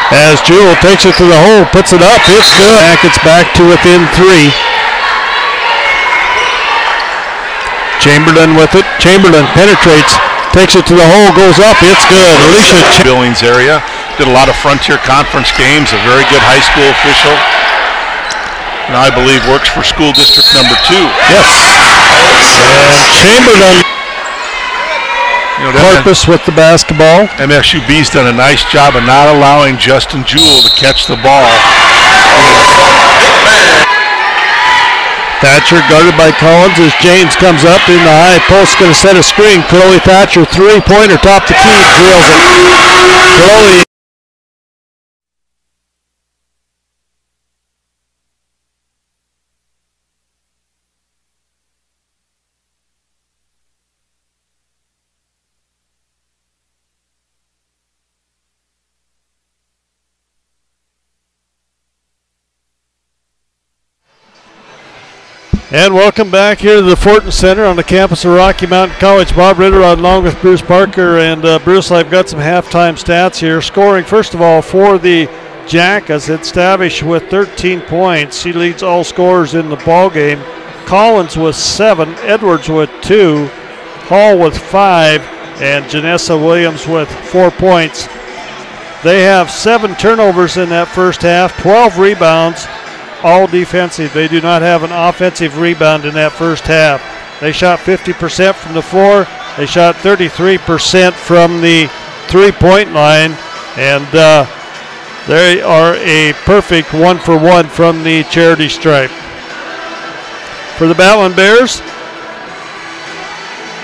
As Jewell takes it to the hole, puts it up, it's good. It's back to within 3. Chamberlain with it. Chamberlain penetrates, takes it to the hole, goes up, it's good. Alicia Billings area, did a lot of Frontier Conference games, a very good high school official. And I believe works for school district number 2. Yes. And Chamberlain. Corpus with the basketball. MSU-B's done a nice job of not allowing Justin Jewell to catch the ball. Thatcher guarded by Collins as James comes up in the high post, going to set a screen. Chloe Thatcher, three-pointer, top the key, drills it. Chloe. And welcome back here to the Fortin Center on the campus of Rocky Mountain College. Bob Ritter along with Bruce Parker. And Bruce, I've got some halftime stats here. Scoring, first of all, for the Jackas, it's Stavish with 13 points. She leads all scorers in the ball game. Collins with 7, Edwards with 2, Hall with 5, and Janessa Williams with 4 points. They have 7 turnovers in that first half, 12 rebounds, all defensive. They do not have an offensive rebound in that first half. They shot 50% from the floor. They shot 33% from the three-point line, and they are a perfect 1-for-1 from the charity stripe. For the Battling Bears,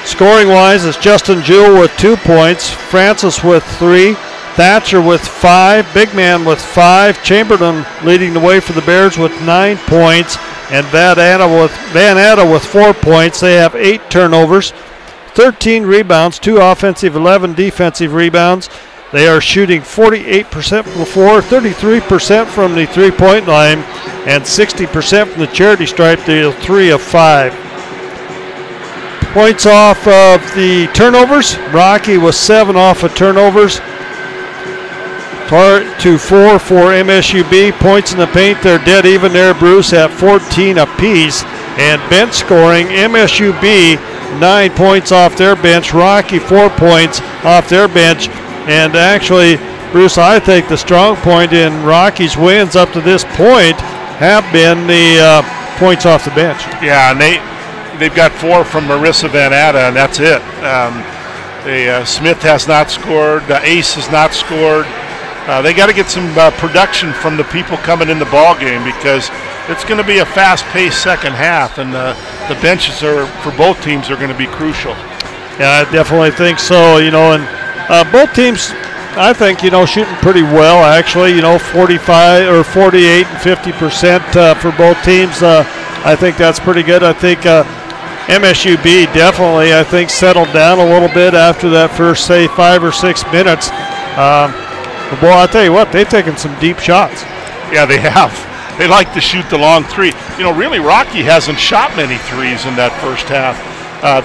scoring-wise, it's Justin Jewell with 2 points, Francis with 3, Thatcher with 5, Big Man with 5, Chamberlain leading the way for the Bears with 9 points, and Van Atta with 4 points. They have 8 turnovers, 13 rebounds, 2 offensive, 11 defensive rebounds. They are shooting 48% from the floor, 33% from the three-point line, and 60% from the charity stripe. They are 3 of 5. Points off of the turnovers. Rocky was 7 off of turnovers. To 4 for MSU-B. Points in the paint, they're dead even there, Bruce, at 14 apiece. And bench scoring, MSU-B 9 points off their bench, Rocky 4 points off their bench. And actually, Bruce, I think the strong point in Rocky's wins up to this point have been the points off the bench. Yeah, and they've got 4 from Marissa Van Atta, and that's it. Smith has not scored. Ace has not scored. They got to get some production from the people coming in the ball game, because it's going to be a fast-paced second half, and the benches for both teams are going to be crucial. Yeah, I definitely think so. And both teams, I think, shooting pretty well, actually. 45 or 48 and 50% for both teams. I think that's pretty good. I think MSU-B definitely, I think, settled down a little bit after that first, say, 5 or 6 minutes. But boy, I'll tell you what, they've taken some deep shots. Yeah, they have. They like to shoot the long three. Really, Rocky hasn't shot many threes in that first half.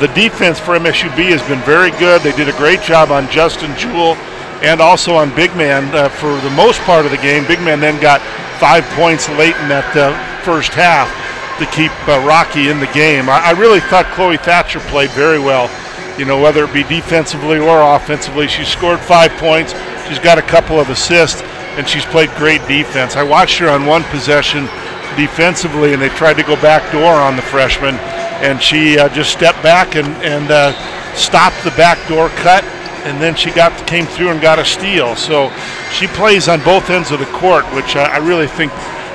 The defense for MSU-B has been very good. They did a great job on Justin Jewell and also on Big Man for the most part of the game. Big Man then got 5 points late in that first half to keep Rocky in the game. I really thought Chloe Thatcher played very well, whether it be defensively or offensively. She scored 5 points. She's got a couple of assists, and she's played great defense. I watched her on one possession defensively, and they tried to go backdoor on the freshman, and she just stepped back and stopped the backdoor cut, and then she came through and got a steal. So she plays on both ends of the court, which I really think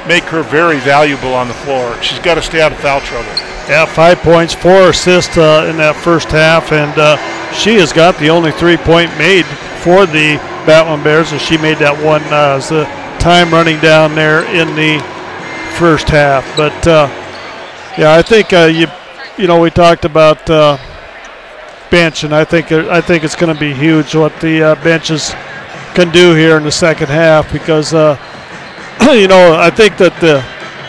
make her very valuable on the floor. She's got to stay out of foul trouble. Yeah, 5 points, 4 assists in that first half, and she has got the only 3-point made for the Battling Bears, and she made that one as the time running down there in the first half. But yeah, I think we talked about bench, and I think it's going to be huge what the benches can do here in the second half, because I think that the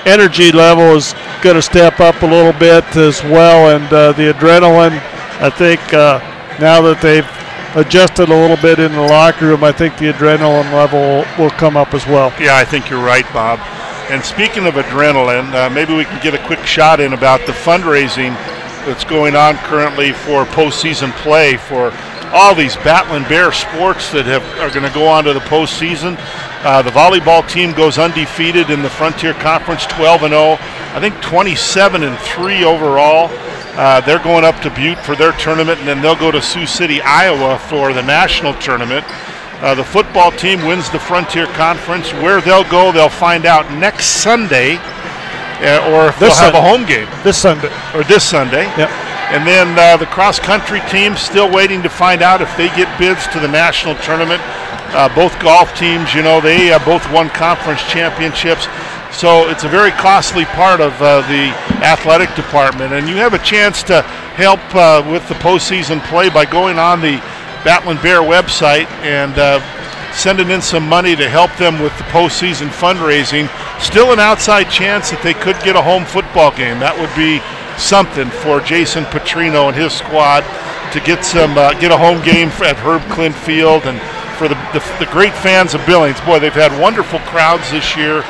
energy level is going to step up a little bit as well, and the adrenaline, I think now that they've adjusted a little bit in the locker room, I think the adrenaline level will come up as well. Yeah, I think you're right, Bob. And speaking of adrenaline, maybe we can get a quick shot in about the fundraising that's going on currently for postseason play for all these Battling Bear sports that are going to go on to the postseason. The volleyball team goes undefeated in the Frontier Conference, 12-0. I think 27-3 overall. They're going up to Butte for their tournament, and then they'll go to Sioux City, Iowa for the national tournament. The football team wins the Frontier Conference. Where they'll go, they'll find out next Sunday, or if they'll have a home game. This Sunday. Yep. And then the cross-country team still waiting to find out if they get bids to the national tournament. Both golf teams, they both won conference championships. So it's a very costly part of the athletic department. And you have a chance to help with the postseason play by going on the Battling Bear website and sending in some money to help them with the postseason fundraising. Still an outside chance that they could get a home football game. That would be something for Jason Petrino and his squad to get a home game at Herb Clint Field, and for the great fans of Billings. Boy, they've had wonderful crowds this year,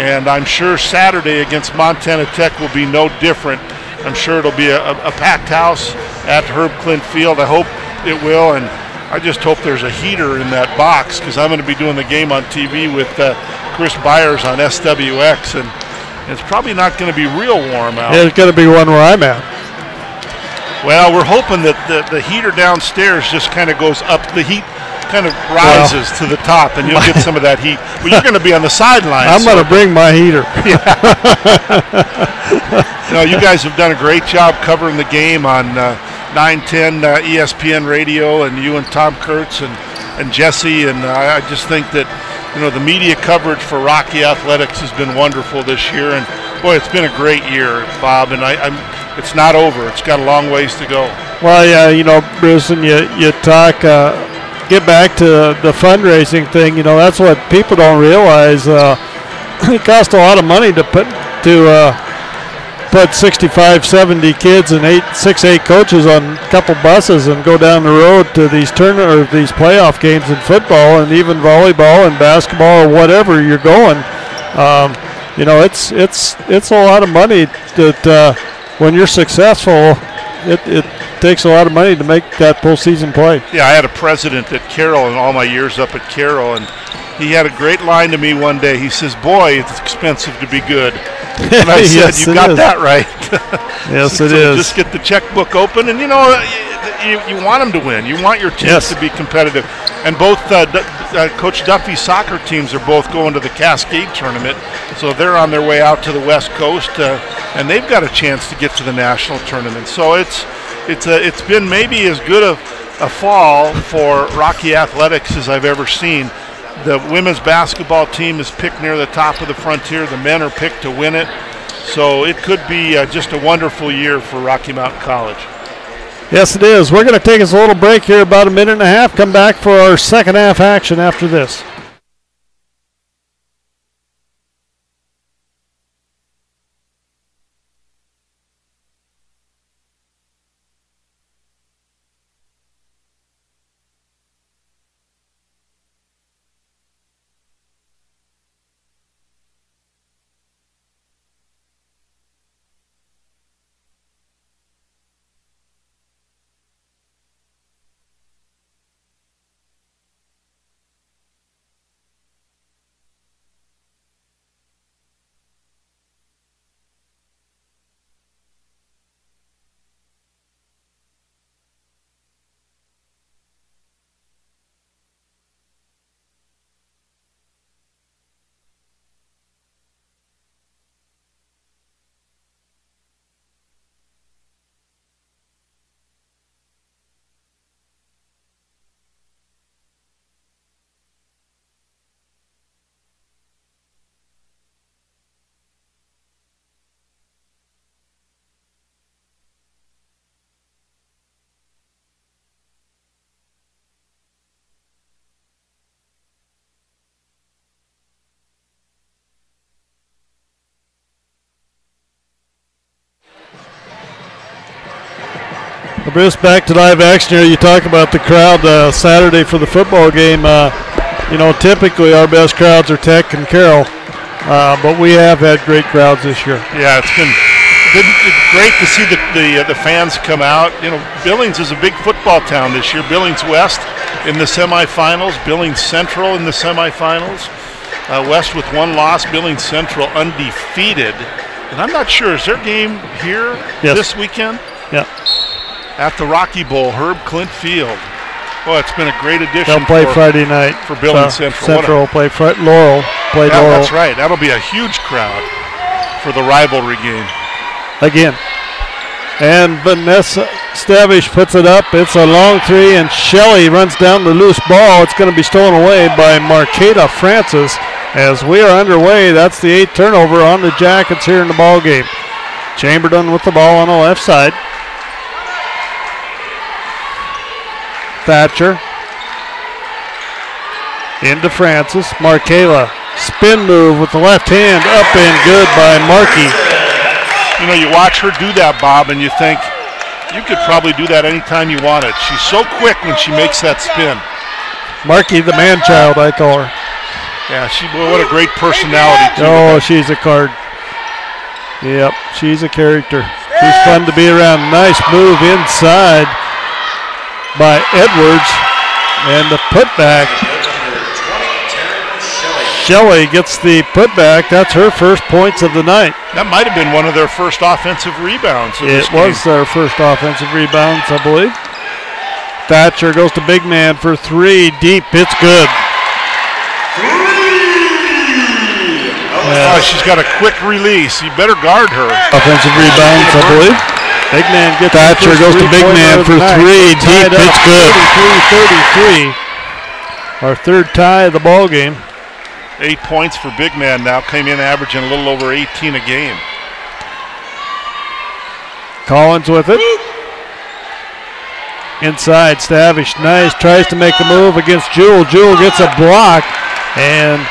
and I'm sure Saturday against Montana Tech will be no different. I'm sure it'll be a packed house at Herb Clint Field. I hope it will, and I just hope there's a heater in that box, because I'm going to be doing the game on TV with Chris Byers on SWX, and it's probably not going to be real warm out. It's going to be one where I'm at. Well, we're hoping that the heater downstairs just kind of goes up. The heat kind of rises to the top, and you'll get some of that heat. Well, you're going to be on the sidelines. I'm going to bring my heater. You guys have done a great job covering the game on 910 ESPN Radio, and you and Tom Kurtz and Jesse, and I just think that the media coverage for Rocky Athletics has been wonderful this year, and boy, it's been a great year, Bob, and it's not over. It's got a long ways to go. Well, yeah, Bruce, and you talk, get back to the fundraising thing. That's what people don't realize. It costs a lot of money to put 65, 70 kids and 6-8 coaches on a couple buses and go down the road to these these playoff games in football and even volleyball and basketball or whatever you're going. It's a lot of money that when you're successful, it takes a lot of money to make that postseason play. Yeah, I had a president at Carroll in all my years up at Carroll, and he had a great line to me one day. He says, "Boy, it's expensive to be good." And I said, Yes, "You got that right." Yes, it so is. Just get the checkbook open, and you want them to win. You want your teams to be competitive. And both Coach Duffy's soccer teams are both going to the Cascade tournament, so they're on their way out to the West Coast, and they've got a chance to get to the national tournament. So it's been maybe as good a fall for Rocky Athletics as I've ever seen. The women's basketball team is picked near the top of the Frontier. The men are picked to win it. So it could be just a wonderful year for Rocky Mountain College. Yes, it is. We're going to take us a little break here, about a minute and a half. Come back for our second half action after this. Bruce, back to live action here. You talk about the crowd Saturday for the football game. Typically our best crowds are Tech and Carroll, but we have had great crowds this year. Yeah, it's been great to see the fans come out. Billings is a big football town this year. Billings West in the semifinals, Billings Central in the semifinals. West with one loss, Billings Central undefeated. And I'm not sure, is their game here this weekend? Yeah. At the Rocky Bowl, Herb Clint Field. Well, it's been a great addition. They'll play Friday night. For Billings Central. Central will play Laurel. Laurel. That's right. That'll be a huge crowd for the rivalry game. Again. And Vanessa Stavish puts it up. It's a long three, and Shelley runs down the loose ball. It's going to be stolen away by Marqueta Francis. As we are underway, that's the 8th turnover on the Jackets here in the ball game. Chamberlain with the ball on the left side. Thatcher into Francis. Marqueta, spin move with the left hand, up and good by Markey. You watch her do that, Bob, and you think you could probably do that anytime you want it. She's so quick when she makes that spin. Markey, the man-child, I call her. Yeah, what a great personality, too. Oh, she's a card. Yep, she's a character. She's fun to be around. Nice move inside by Edwards, and the putback. Shelley gets the putback. That's her first points of the night. That might have been one of their first offensive rebounds. It was their first offensive rebounds, I believe. Thatcher goes to big man for three. Deep, it's good. She's got a quick release. You better guard her. Offensive rebounds, I believe. Big man gets Thatcher goes to big man for three. Deep, it's good. 33-33. Our third tie of the ball game. 8 points for big man now. Came in averaging a little over 18 a game. Collins with it. Inside, Stavish, nice, tries to make the move against Jewell. Jewell gets a block, and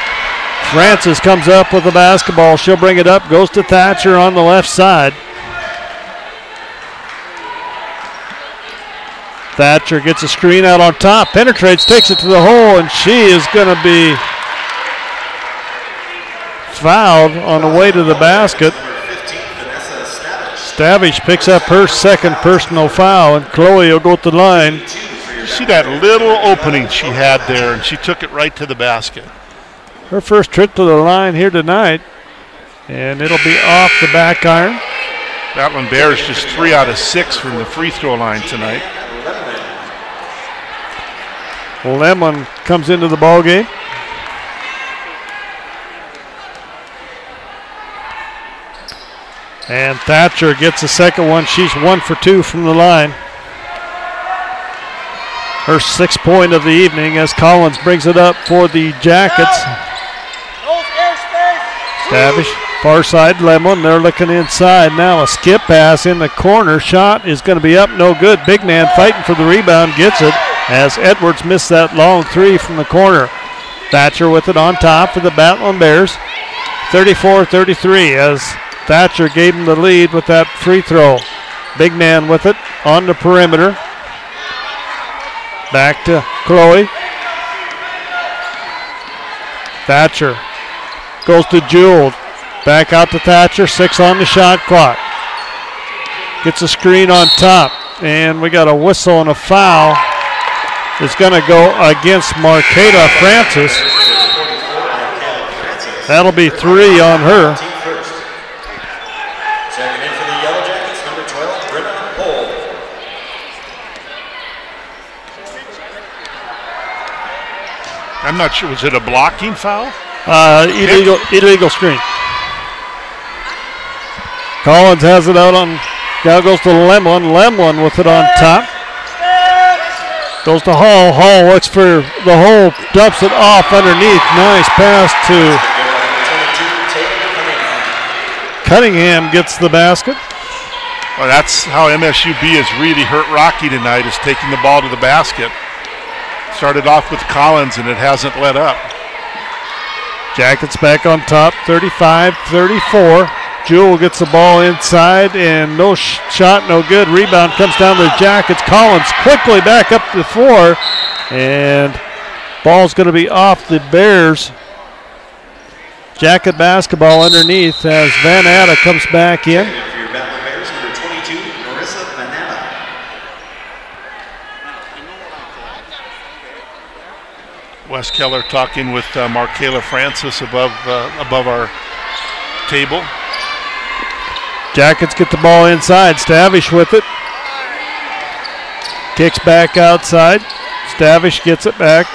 Francis comes up with the basketball. She'll bring it up, goes to Thatcher on the left side. Thatcher gets a screen out on top, penetrates, takes it to the hole, and she is going to be fouled on the way to the basket. Stavish picks up her second personal foul, and Chloe will go to the line. You see that little opening she had there, and she took it right to the basket. Her first trip to the line here tonight, and it'll be off the back iron. Battling Bears just 3 out of 6 from the free throw line tonight. Lemon comes into the ball game. And Thatcher gets the second one. She's 1 for 2 from the line. Her 6th point of the evening as Collins brings it up for the Jackets. Stavish, far side, Lemon. They're looking inside now. A skip pass in the corner. Shot is going to be up, no good. Big man fighting for the rebound, gets it as Edwards missed that long three from the corner. Thatcher with it on top for the Battling Bears. 34-33 as Thatcher gave him the lead with that free throw. Big man with it on the perimeter. Back to Chloe. Thatcher goes to Jewell. Back out to Thatcher. 6 on the shot clock. Gets a screen on top. And we got a whistle and a foul. It's going to go against Marqueta Francis. That'll be 3 on her. I'm not sure. Was it a blocking foul? Illegal screen. Collins has it out on. Now goes to Lemlin. Lemlin with it on top. Goes to Hall. Hall looks for the hole. Dumps it off underneath. Nice pass to Cunningham. Gets the basket. Well, that's how MSU-B has really hurt Rocky tonight, is taking the ball to the basket. Started off with Collins, and it hasn't let up. Jackets back on top, 35-34. Jewell gets the ball inside, and no shot, no good. Rebound comes down to the Jackets. Collins quickly back up to the floor, and ball's going to be off the Bears. Jacket basketball underneath as Van Atta comes back in. For your Battler Bears, number 22, Marissa Banana. Wes Keller talking with Markayla Francis above our table. Jackets get the ball inside. Stavish with it. Kicks back outside. Stavish gets it back.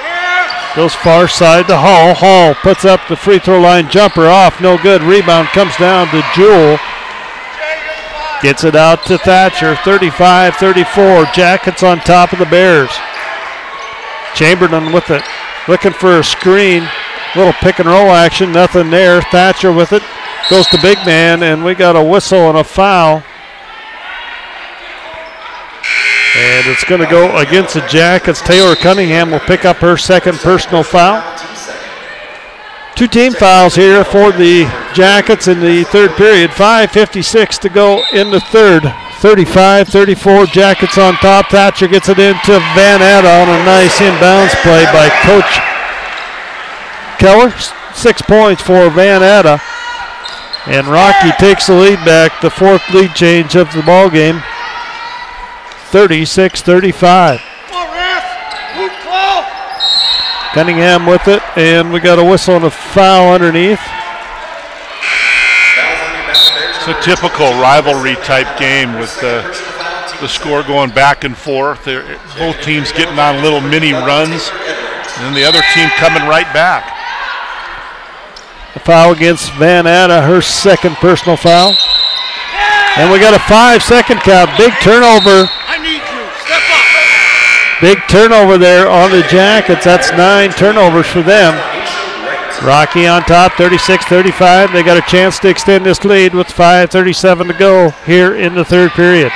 Goes far side to Hall. Hall puts up the free throw line jumper off. No good. Rebound comes down to Jewell. Gets it out to Thatcher. 35-34. Jackets on top of the Bears. Chamberlain with it. Looking for a screen. Little pick and roll action. Nothing there. Thatcher with it. Goes to big man, and we got a whistle and a foul. And it's going to go against the Jackets. Taylor Cunningham will pick up her second personal foul. 2 team fouls here for the Jackets in the third period. 5:56 to go in the third. 35-34, Jackets on top. Thatcher gets it into Van Atta on a nice inbounds play by Coach Keller. 6 points for Van Atta. And Rocky takes the lead back, the fourth lead change of the ball game. 36-35. Cunningham with it, and we got a whistle and a foul underneath. It's a typical rivalry type game with the score going back and forth. Both teams getting on little mini runs, and then the other team coming right back. A foul against Van Atta, her second personal foul. And we got a 5-second count. Big turnover. I need you. Step up. Big turnover there on the Jackets. That's 9 turnovers for them. Rocky on top, 36-35. They got a chance to extend this lead with 5:37 to go here in the third period.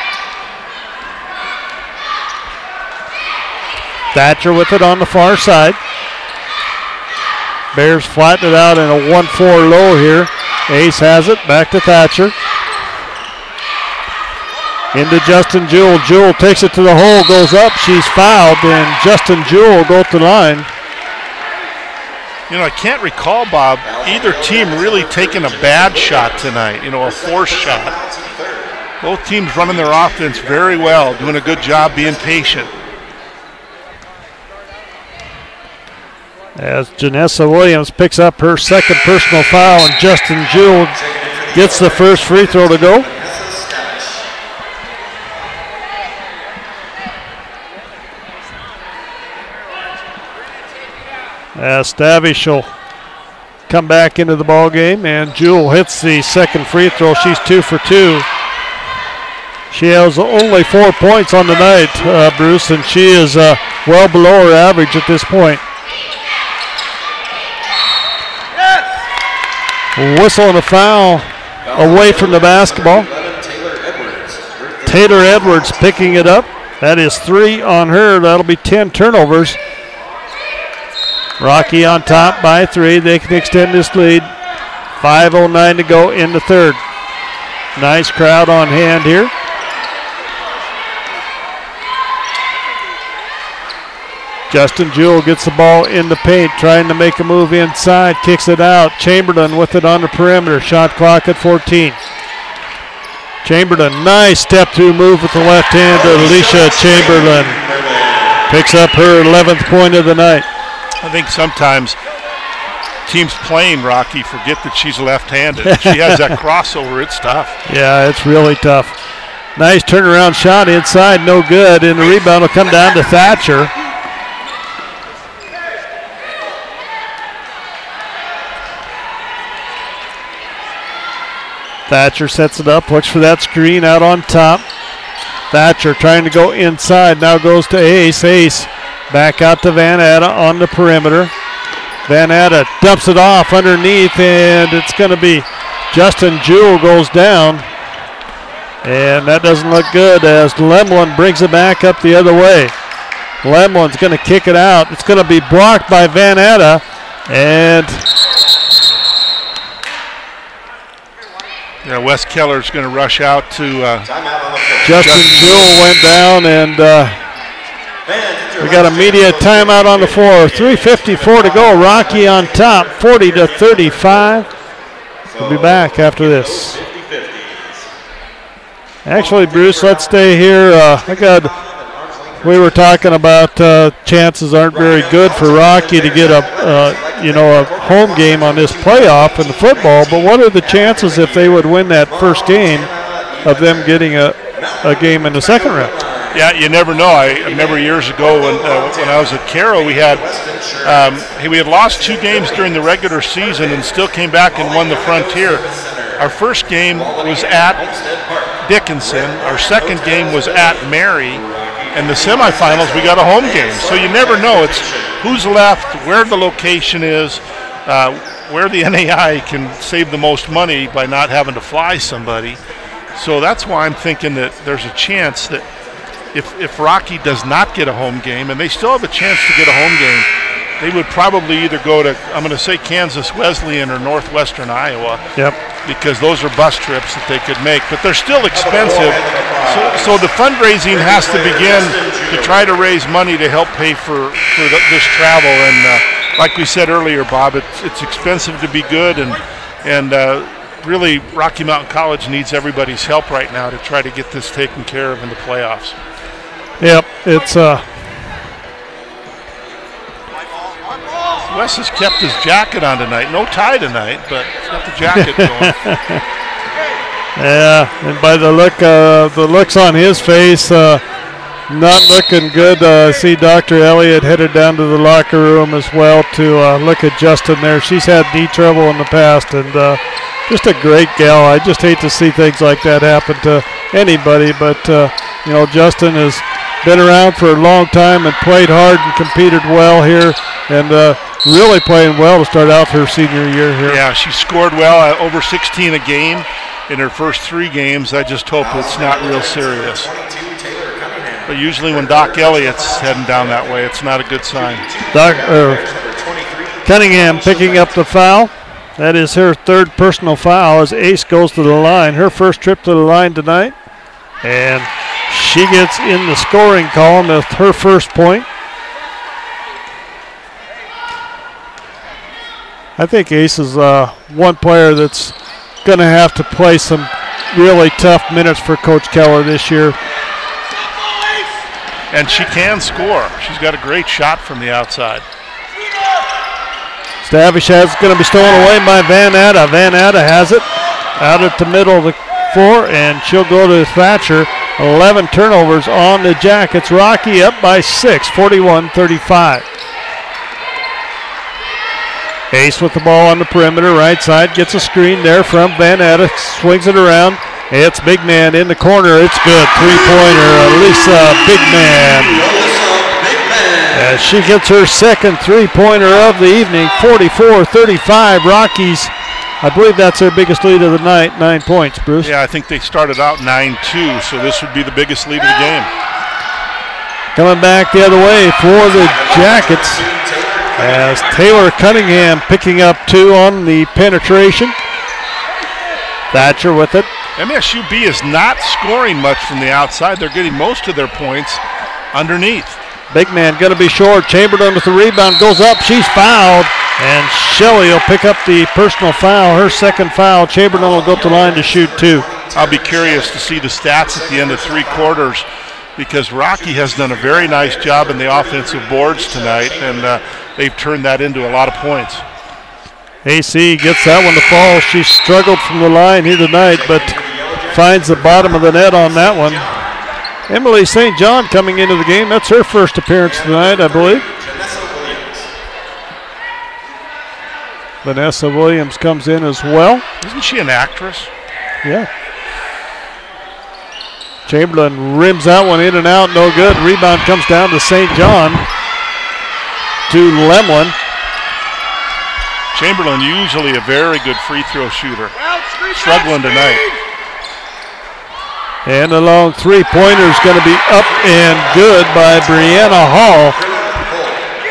Thatcher with it on the far side. Bears flatten it out in a 1-4 low here. Ace has it, back to Thatcher. Into Justin Jewell. Jewell takes it to the hole, goes up. She's fouled, and Justin Jewell goes to the line. You know, I can't recall, Bob, either team really taking a bad shot tonight, a forced shot. Both teams running their offense very well, doing a good job being patient. As Janessa Williams picks up her second personal foul, and Justin Jewell gets the first free throw to go. Stavish will come back into the ball game, and Jewell hits the second free throw. She's 2 for 2. She has only 4 points on the night, Bruce, and she is well below her average at this point. Whistle and a foul away from the basketball. Taylor Edwards picking it up. That is 3 on her. That'll be 10 turnovers. Rocky on top by 3. They can extend this lead. 5:09 to go in the third. Nice crowd on hand here. Justin Jewell gets the ball in the paint, trying to make a move inside, kicks it out. Chamberlain with it on the perimeter. Shot clock at 14. Chamberlain, nice step-through move with the left hand to Alicia Chamberlain. Picks up her 11th point of the night. I think sometimes teams playing Rocky forget that she's left-handed. She has that crossover. It's tough. Yeah, it's really tough. Nice turnaround shot inside, no good, and the rebound will come down to Thatcher. Thatcher sets it up, looks for that screen out on top. Thatcher trying to go inside, now goes to Ace. Ace back out to Van Atta on the perimeter. Van Atta dumps it off underneath, and it's going to be Justin Jewell goes down. And that doesn't look good as Lemlin brings it back up the other way. Lemlin's going to kick it out. It's going to be blocked by Van Atta, and Yeah, Wes Keller's going to rush out to Justin Jewell went down, and we got immediate timeout on the floor. 3:54 to go. Rocky on top, 40-35. We'll be back after this. Actually, Bruce, let's stay here. We were talking about chances aren't very good for Rocky to get a home game on this playoff in the football. But what are the chances if they would win that first game of them getting a game in the second round? Yeah, you never know. I remember years ago when I was at Carroll, we had lost 2 games during the regular season and still came back and won the Frontier. Our first game was at Dickinson. Our second game was at Mary. And the semifinals, we got a home game. So you never know. It's who's left, where the location is, where the NAI can save the most money by not having to fly somebody. So that's why I'm thinking that there's a chance that if Rocky does not get a home game, and they still have a chance to get a home game, they would probably either go to, I'm going to say Kansas Wesleyan or Northwestern Iowa. Yep. Because those are bus trips that they could make, but they're still expensive. So the fundraising has to begin to try to raise money to help pay for this travel. And like we said earlier, Bob, it's expensive to be good, and really Rocky Mountain College needs everybody's help right now to try to get this taken care of in the playoffs. Yep, it's Wes has kept his jacket on tonight. No tie tonight, but he's got the jacket going. Yeah, and by the looks on his face, not looking good. See Dr. Elliott headed down to the locker room as well to look at Justin there. She's had knee trouble in the past, and just a great gal. I just hate to see things like that happen to anybody, but Justin has been around for a long time and played hard and competed well here, and really playing well to start out her senior year here. Yeah, she scored well, over 16 a game in her first 3 games. I just hope it's not real serious. But usually when Doc Elliott's heading down that way, it's not a good sign. Cunningham picking up the foul. That is her 3rd personal foul as Ace goes to the line. Her first trip to the line tonight. And she gets in the scoring column with her first point. I think Ace is one player that's going to have to play some really tough minutes for Coach Keller this year. And she can score. She's got a great shot from the outside. Stavishad's going to be stolen away by Van Atta. Van Atta has it out at the middle of the floor, and she'll go to Thatcher. 11 turnovers on the Jackets. Rocky up by 6, 41-35. Ace with the ball on the perimeter, right side, gets a screen there from Van Atta, swings it around. It's Big Man in the corner. It's good. 3-pointer, Alicia Big Man. As she gets her second 3-pointer of the evening, 44-35. Rockies, I believe that's their biggest lead of the night, 9 points, Bruce. Yeah, I think they started out 9-2, so this would be the biggest lead of the game. Coming back the other way for the Jackets as Taylor Cunningham picking up 2 on the penetration. Thatcher with it. MSU-B is not scoring much from the outside. They're getting most of their points underneath. Big Man going to be short. Chamberlain with the rebound, goes up. She's fouled, and Shelley will pick up the personal foul. Her second foul. Chamberlain will go up the line to shoot 2. I'll be curious to see the stats at the end of 3 quarters because Rocky has done a very nice job in the offensive boards tonight, and they've turned that into a lot of points. AC gets that one to fall. She struggled from the line here tonight, but finds the bottom of the net on that one. Emily St. John coming into the game. That's her first appearance tonight, I believe. Vanessa Williams comes in as well. Isn't she an actress? Yeah. Chamberlain rims that one in and out, no good. Rebound comes down to St. John. To Lemlin. Chamberlain usually a very good free throw shooter. Struggling tonight. And a long 3-pointer is going to be up and good by Brianna Hall.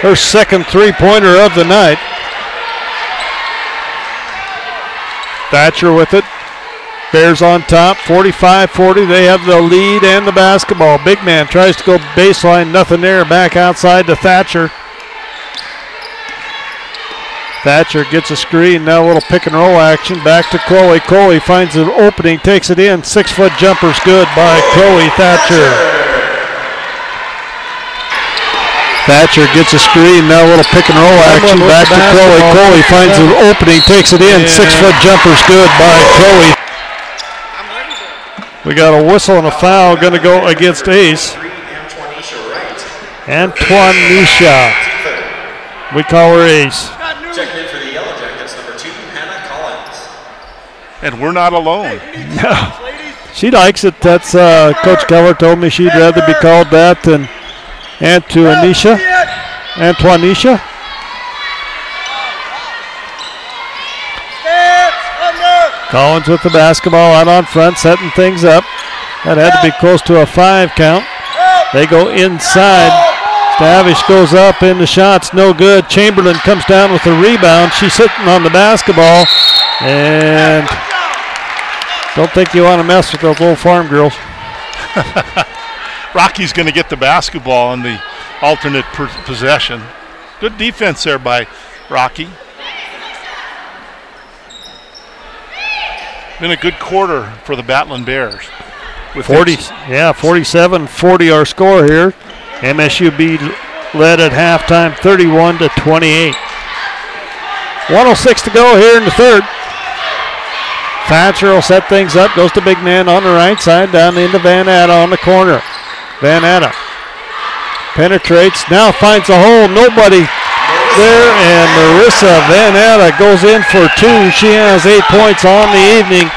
Her second 3-pointer of the night. Thatcher with it. Bears on top, 45-40. They have the lead and the basketball. Big man tries to go baseline, nothing there. Back outside to Thatcher. Thatcher gets a screen, now a little pick and roll action. Back to Chloe. Chloe finds an opening, takes it in. 6-foot jumper's good by Chloe Thatcher. Thatcher gets a screen, now a little pick and roll action. Back to Chloe. Chloe finds an opening, takes it in. 6-foot jumper's good by Chloe. We got a whistle and a foul going to go against Ace. Antoinisha. We call her Ace. Checking in for the Yellow Jackets, number 2, Hannah Collins. And we're not alone. Yeah. She likes it. That's Coach Keller told me she'd rather be called that than Antoinisha. Collins with the basketball out on front, setting things up. That had to be close to a 5 count. They go inside. Stavish goes up in the shots, no good. Chamberlain comes down with a rebound. She's sitting on the basketball, and don't think you want to mess with those old farm girls. Rocky's going to get the basketball on the alternate possession. Good defense there by Rocky. Been a good quarter for the Battling Bears. With 47-40 our score here. MSU-B led at halftime, 31-28. 1:06 to go here in the third. Thatcher will set things up, goes to big man on the right side, down into Van Atta on the corner. Van Atta penetrates, now finds a hole, nobody there, and Marissa Van Atta goes in for 2. She has 8 points on the evening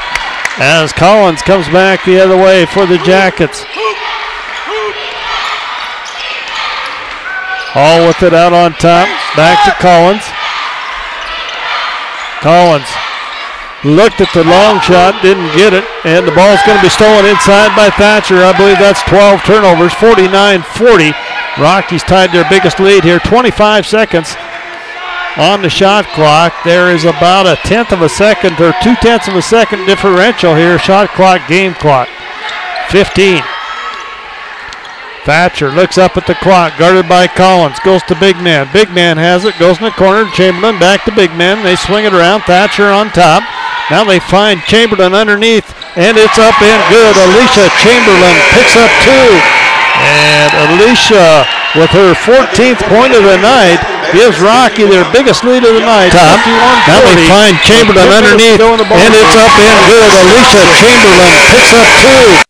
as Collins comes back the other way for the Jackets. Hall with it out on top, back to Collins. Collins looked at the long shot, didn't get it, and the ball's going to be stolen inside by Thatcher. I believe that's 12 turnovers, 49-40. Rockies tied their biggest lead here, 25 seconds on the shot clock. There is about a 1/10 of a second or 2/10 of a second differential here, shot clock, game clock. 15. Thatcher looks up at the clock, guarded by Collins, goes to big man. Big man has it, goes in the corner. Chamberlain back to big man. They swing it around. Thatcher on top. Now they find Chamberlain underneath, and it's up and good. Alicia Chamberlain picks up 2. And Alicia, with her 14th point of the night, gives Rocky their biggest lead of the night. Top. Now they find Chamberlain underneath, and it's up and good. Alicia Chamberlain picks up 2.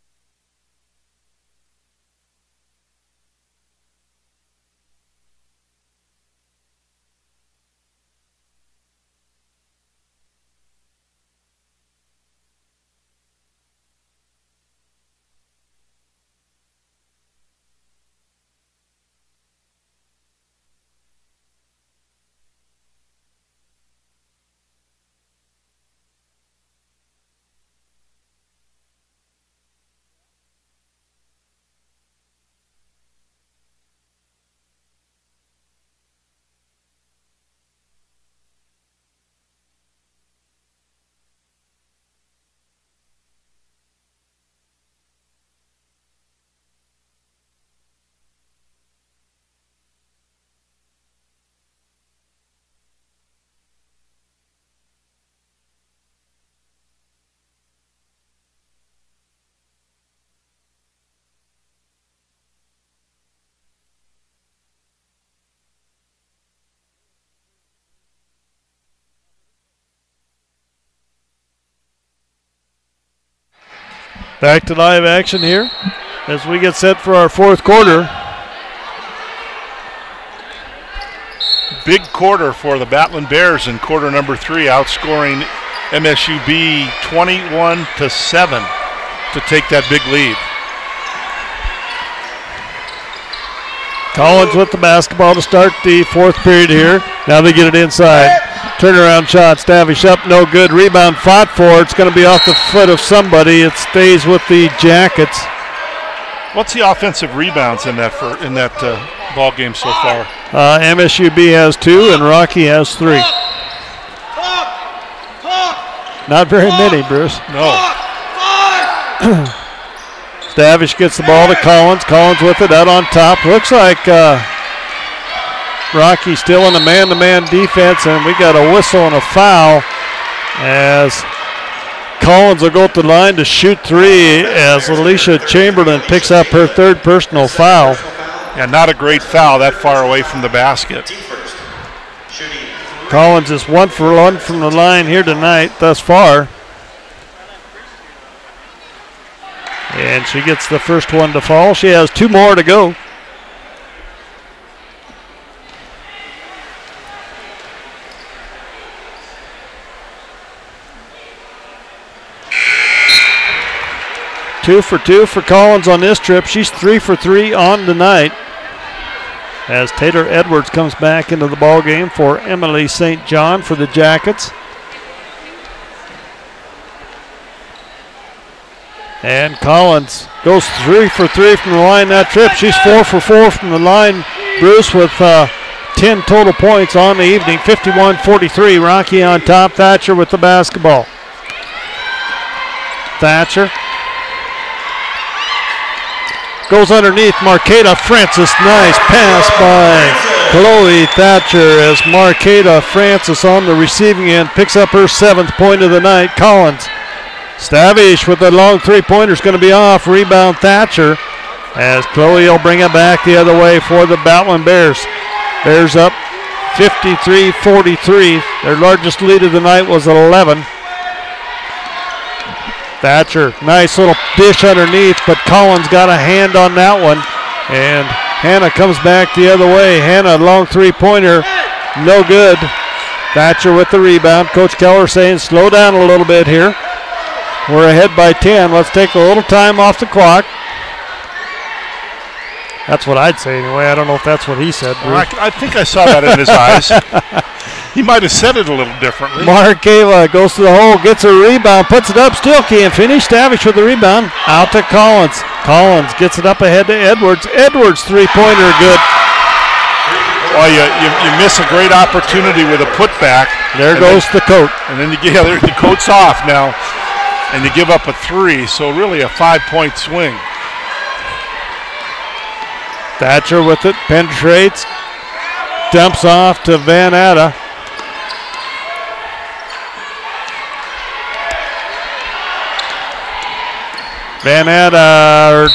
Back to live action here as we get set for our fourth quarter. Big quarter for the Battling Bears in quarter number 3, outscoring MSU-B 21-7 to take that big lead. Collins with the basketball to start the fourth period here. Now they get it inside. Turnaround shot, Stavish up, no good. Rebound fought for. It's going to be off the foot of somebody. It stays with the Jackets. What's the offensive rebounds in that ball game so far? MSU-B has 2 and Rocky has 3. Not very many, Bruce. No. Stavish gets the ball to Collins. Collins with it out on top. Looks like Rocky still in a man-to-man defense, and we got a whistle and a foul as Collins will go to the line to shoot three as Alicia Chamberlain picks up her third personal foul. Yeah, not a great foul that far away from the basket. Collins is 1 for 1 from the line here tonight thus far. And she gets the first one to fall. She has 2 more to go. Two for 2 for Collins on this trip. She's 3 for 3 on tonight. As Taylor Edwards comes back into the ball game for Emily St. John for the Jackets. And Collins goes 3 for 3 from the line that trip. She's 4 for 4 from the line, Bruce, with 10 total points on the evening. 51-43. Rocky on top. Thatcher with the basketball. Thatcher goes underneath Marqueta Francis. Nice pass by Chloe Thatcher as Marqueta Francis on the receiving end picks up her 7th point of the night. Collins. Stavish with a long three-pointer is going to be off. Rebound Thatcher as Chloe will bring it back the other way for the Bowtland Bears. Bears up 53-43. Their largest lead of the night was 11. Thatcher, nice little dish underneath, but Collins got a hand on that one. And Hannah comes back the other way. Hannah, long three-pointer, no good. Thatcher with the rebound. Coach Keller saying slow down a little bit here. We're ahead by 10. Let's take a little time off the clock. That's what I'd say anyway. I don't know if that's what he said. Well, I think I saw that in his eyes. He might have said it a little differently. Markeva goes to the hole, gets a rebound, puts it up, still can't finish. Stavish with the rebound. Out to Collins. Collins gets it up ahead to Edwards. Edwards three-pointer, good. Well, you miss a great opportunity with a putback. There goes the coat. And then the coat's off now. And you give up a 3, so really a 5-point swing. Thatcher with it, penetrates, dumps off to Van Atta. Van Atta,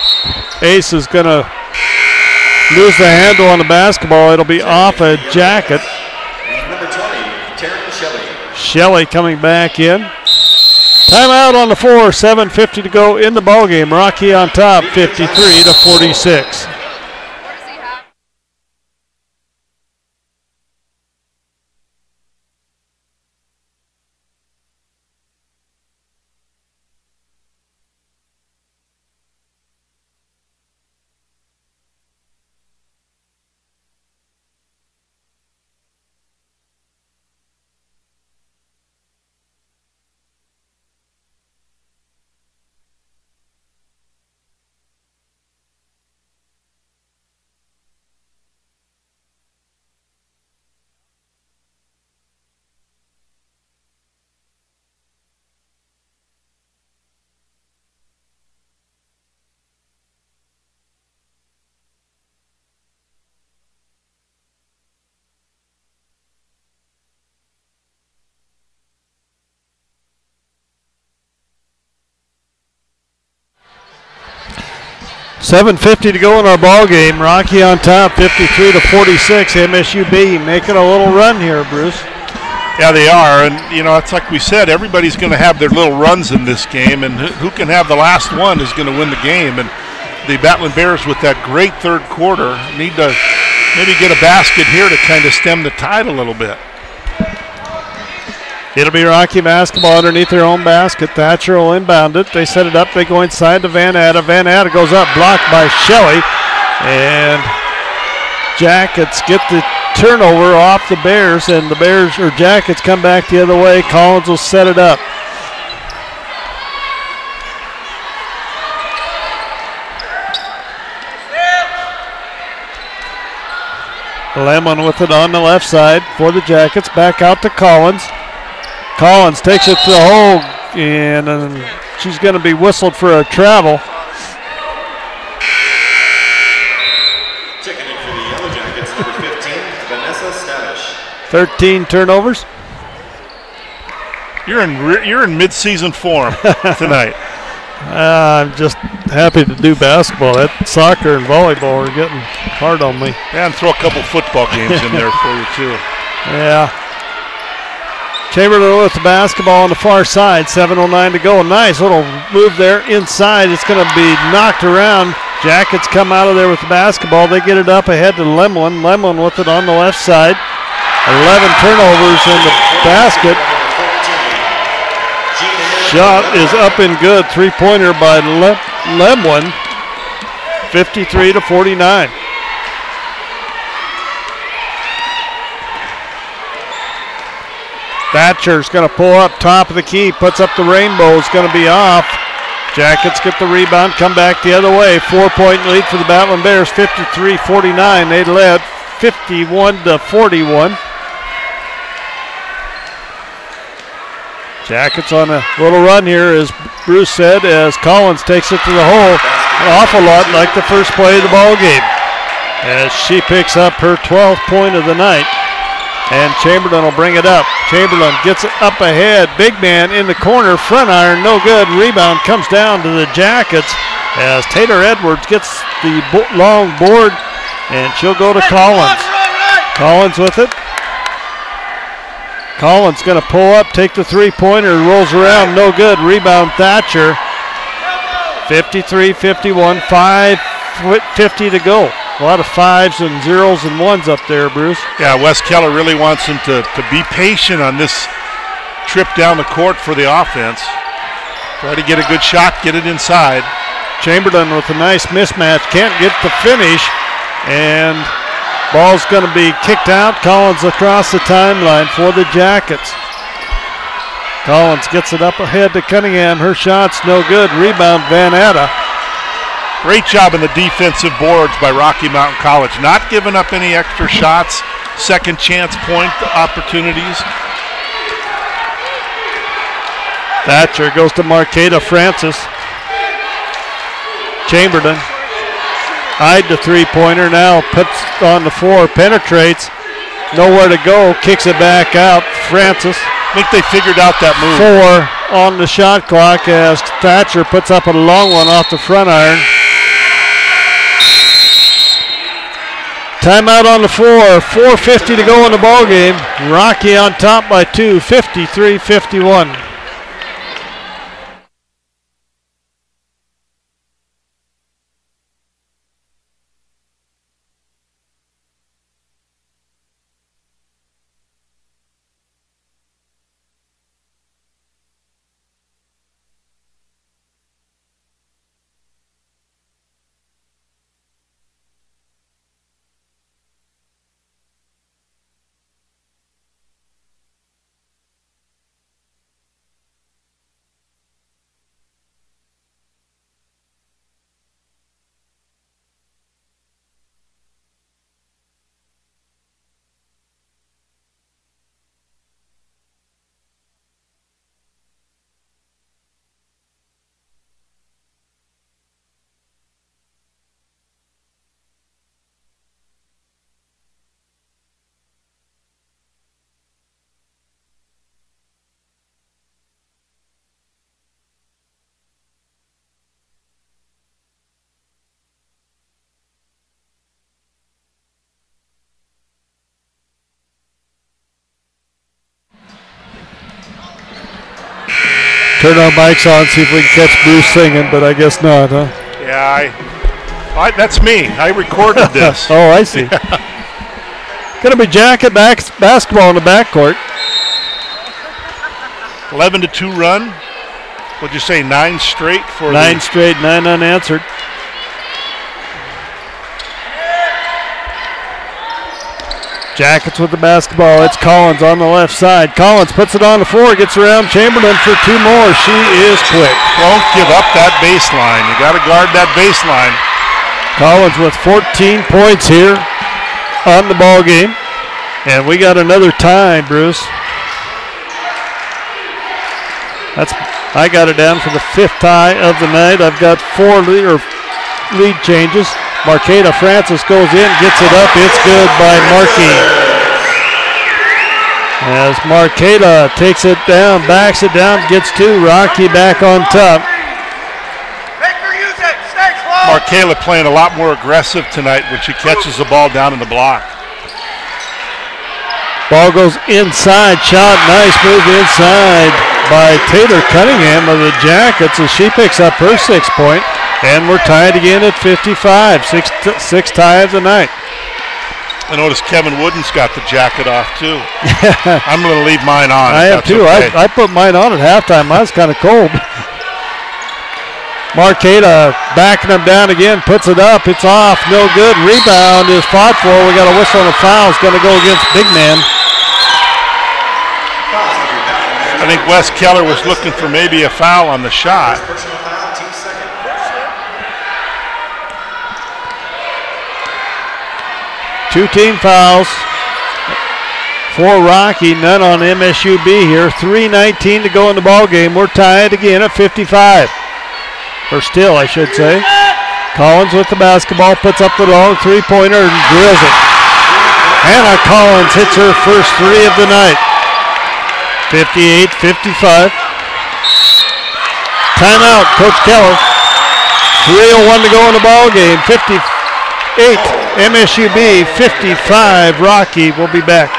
Ace is going to lose the handle on the basketball. It'll be off a jacket. Number 20, Taryn Shelley. Shelley coming back in. Timeout on the floor, 7:50 to go in the ballgame. Rocky on top, 53-46. $7:50 to go in our ball game. Rocky on top, 53-46. MSU-B making a little run here, Bruce. Yeah, they are, and it's like we said. Everybody's going to have their little runs in this game, and who can have the last one is going to win the game. And the Bowtland Bears, with that great third quarter, need to maybe get a basket here to kind of stem the tide a little bit. It'll be Rocky basketball underneath their own basket. Thatcher will inbound it. They set it up. They go inside to Van Atta. Van Atta goes up, blocked by Shelley. And Jackets get the turnover off the Bears, and the Bears or Jackets come back the other way. Collins will set it up. Lemon with it on the left side for the Jackets. Back out to Collins. Collins takes it to the hole, and she's going to be whistled for a travel. Checking in for the Yellow Jackets, number 15, Vanessa Stavish. 13 turnovers. You're in mid-season form tonight. I'm just happy to do basketball. That soccer and volleyball are getting hard on me. Yeah, and throw a couple football games in there for you too. Yeah. Chamberlain with the basketball on the far side. 7:09 to go. Nice little move there inside. It's going to be knocked around. Jackets come out of there with the basketball. They get it up ahead to Lemlin. Lemlin with it on the left side. 11 turnovers in the basket. Shot is up and good. Three-pointer by Lemlin. 53-49. Thatcher's going to pull up top of the key. Puts up the rainbow. It's going to be off. Jackets get the rebound. Come back the other way. 4-point lead for the Battling Bears. 53-49. They led 51-41. Jackets on a little run here, as Bruce said, as Collins takes it to the hole. An awful lot like the first play of the ball game, as she picks up her 12th point of the night. And Chamberlain will bring it up. Chamberlain gets it up ahead. Big man in the corner. Front iron, no good. Rebound comes down to the Jackets as Taylor Edwards gets the long board, and she'll go to Collins. Collins with it. Collins going to pull up, take the three-pointer, rolls around, no good. Rebound Thatcher. 53-51, 5:50 to go. A lot of fives and zeros and ones up there, Bruce. Yeah, Wes Keller really wants him to be patient on this trip down the court for the offense. Try to get a good shot, get it inside. Chamberlain with a nice mismatch, can't get the finish, and ball's going to be kicked out. Collins across the timeline for the Jackets. Collins gets it up ahead to Cunningham. Her shot's no good. Rebound Van Atta. Great job in the defensive boards by Rocky Mountain College. Not giving up any extra shots, second chance point opportunities. Thatcher goes to Marqueta Francis. Chamberlain eyed the three-pointer, now puts on the floor, penetrates, nowhere to go, kicks it back out. Francis. I think they figured out that move. 4 on the shot clock as Thatcher puts up a long one off the front iron. Timeout on the floor, 4:50 to go in the ball game. Rocky on top by 2, 53-51. Turn our mics on, see if we can catch Bruce singing, but I guess not, huh? Yeah, that's me. I recorded this. Oh, I see. Going to be Jacket basketball in the backcourt. 11-2 run. What'd you say, 9 straight? 9 straight, 9 unanswered. Jackets with the basketball. It's Collins on the left side. Collins puts it on the floor, gets around Chamberlain for 2 more. She is quick. Don't give up that baseline. You got to guard that baseline. Collins with 14 points here on the ball game. And we got another tie, Bruce. That's I got it down for the 5th tie of the night. I've got 4 lead changes. Marqueta Francis goes in, gets it up. It's good by Markey. As Marqueta takes it down, backs it down, gets 2. Rocky back on top. Marqueta playing a lot more aggressive tonight when she catches the ball down in the block. Ball goes inside, shot, nice move inside by Taylor Cunningham of the Jackets as she picks up her 6th point, and we're tied again at 55, 6 tie of the night. I noticed Kevin Wooden's got the jacket off too. I'm going to leave mine on. I have too. Okay. I put mine on at halftime. Mine's kind of cold. Marqueta backing him down again, puts it up. It's off, no good. Rebound is fought for. We got a whistle and a foul. It's going to go against Big Man. I think Wes Keller was looking for maybe a foul on the shot. Two team fouls for Rocky, none on MSU-B here. 3:19 to go in the ball game. We're tied again at 55. Or still, I should say. Collins with the basketball, puts up the long 3-pointer and drills it. Hannah Collins hits her first 3 of the night. 58-55. Timeout, Coach Keller. 3:01 to go in the ball game. 58 MSU-B, 55 Rocky. We'll be back.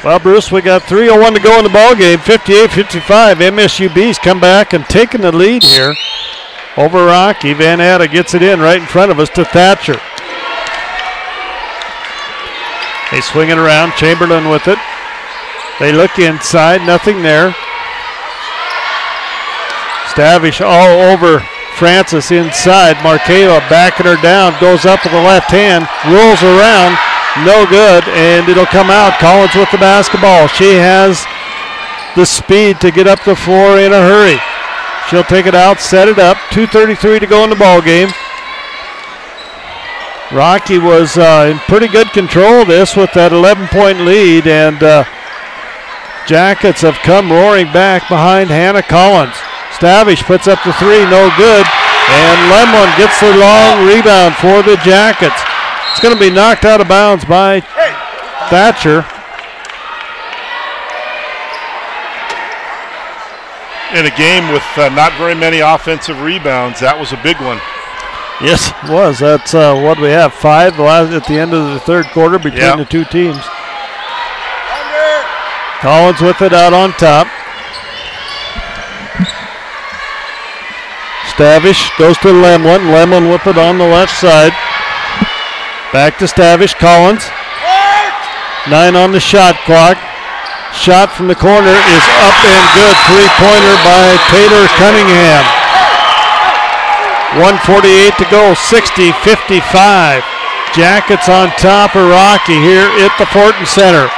Well, Bruce, we got 3:01 to go in the ball game. 58-55. MSU-B's come back and taken the lead here over Rocky. Van Atta gets it in right in front of us to Thatcher. They swing it around. Chamberlain with it. They look inside. Nothing there. Stavish all over Francis inside. Marqueta backing her down. Goes up with the left hand. Rolls around. No good, and it'll come out. Collins with the basketball. She has the speed to get up the floor in a hurry. She'll take it out, set it up. 2:33 to go in the ball game. Rocky was in pretty good control of this with that 11-point lead, and Jackets have come roaring back behind Hannah Collins. Stavish puts up the 3, no good, and Lemon gets the long rebound for the Jackets. It's going to be knocked out of bounds by Thatcher. In a game with not very many offensive rebounds, that was a big one. Yes, it was. That's what we have, 5 at the end of the third quarter between the two teams. Collins with it out on top. Stavish goes to Lemon. Lemon with it on the left side. Back to Stavish. Collins. 9 on the shot clock. Shot from the corner is up and good. 3-pointer by Taylor Cunningham. 1:48 to go. 60-55. Jackets on top of Rocky here at the Fortin Center.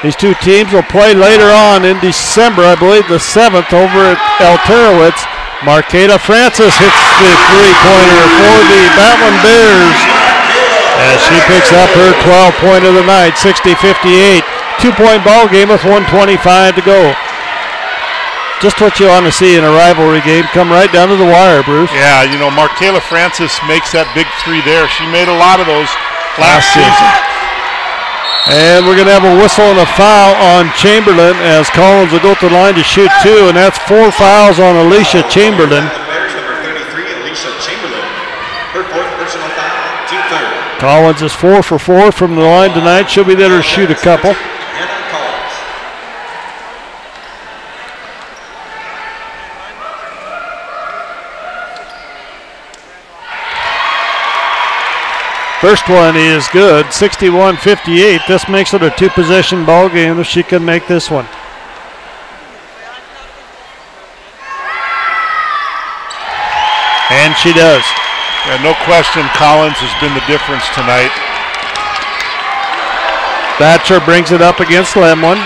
These two teams will play later on in December, I believe the 7th, over at Alterowitz. Marqueta Francis hits the three-pointer for the Batlin Bears as she picks up her 12th point of the night, 60-58. 2-point ball game with 1:25 to go. Just what you want to see in a rivalry game. Come right down to the wire, Bruce. Yeah, you know, Marquela Francis makes that big three there. She made a lot of those last season. And we're going to have a whistle and a foul on Chamberlain as Collins will go to the line to shoot two, and that's 4 fouls on Alicia Chamberlain. Bears number 33, Alicia Chamberlain. Her 4th personal foul, 2 third. Collins is 4 for 4 from the line tonight. She'll be there to shoot a couple. First one is good, 61-58. This makes it a two-possession ball game if she can make this one. And she does. Yeah, no question, Collins has been the difference tonight. Thatcher brings it up against Lemlin.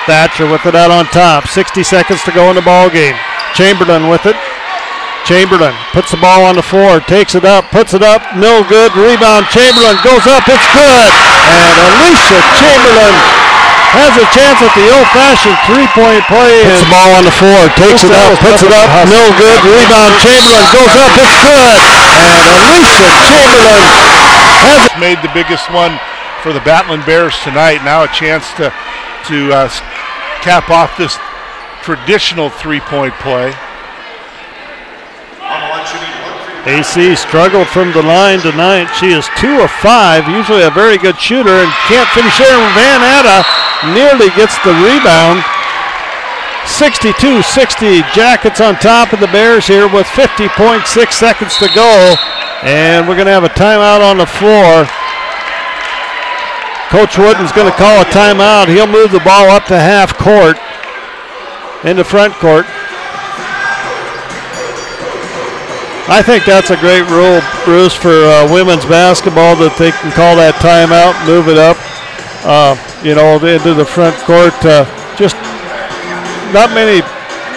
Thatcher with it out on top. 60 seconds to go in the ball game. Chamberlain with it. Chamberlain puts the ball on the floor, takes it up, puts it up, no good, rebound, Chamberlain goes up, it's good, and Alicia Chamberlain has a chance at the old-fashioned three-point play. Puts the ball on the floor, takes it up, puts it up, no good, rebound, Chamberlain goes up, it's good, and Alicia Chamberlain has made the biggest one for the Batlin Bears tonight. Now a chance to cap off this traditional three-point play. AC struggled from the line tonight. She is 2 of 5, usually a very good shooter, and can't finish there. Van Atta nearly gets the rebound. 62-60, Jackets on top of the Bears here with 50.6 seconds to go. And we're going to have a timeout on the floor. Coach Wooden's going to call a timeout. He'll move the ball up to half court, into front court. I think that's a great rule, Bruce, for women's basketball, that they can call that timeout, move it up, into the front court. Just not many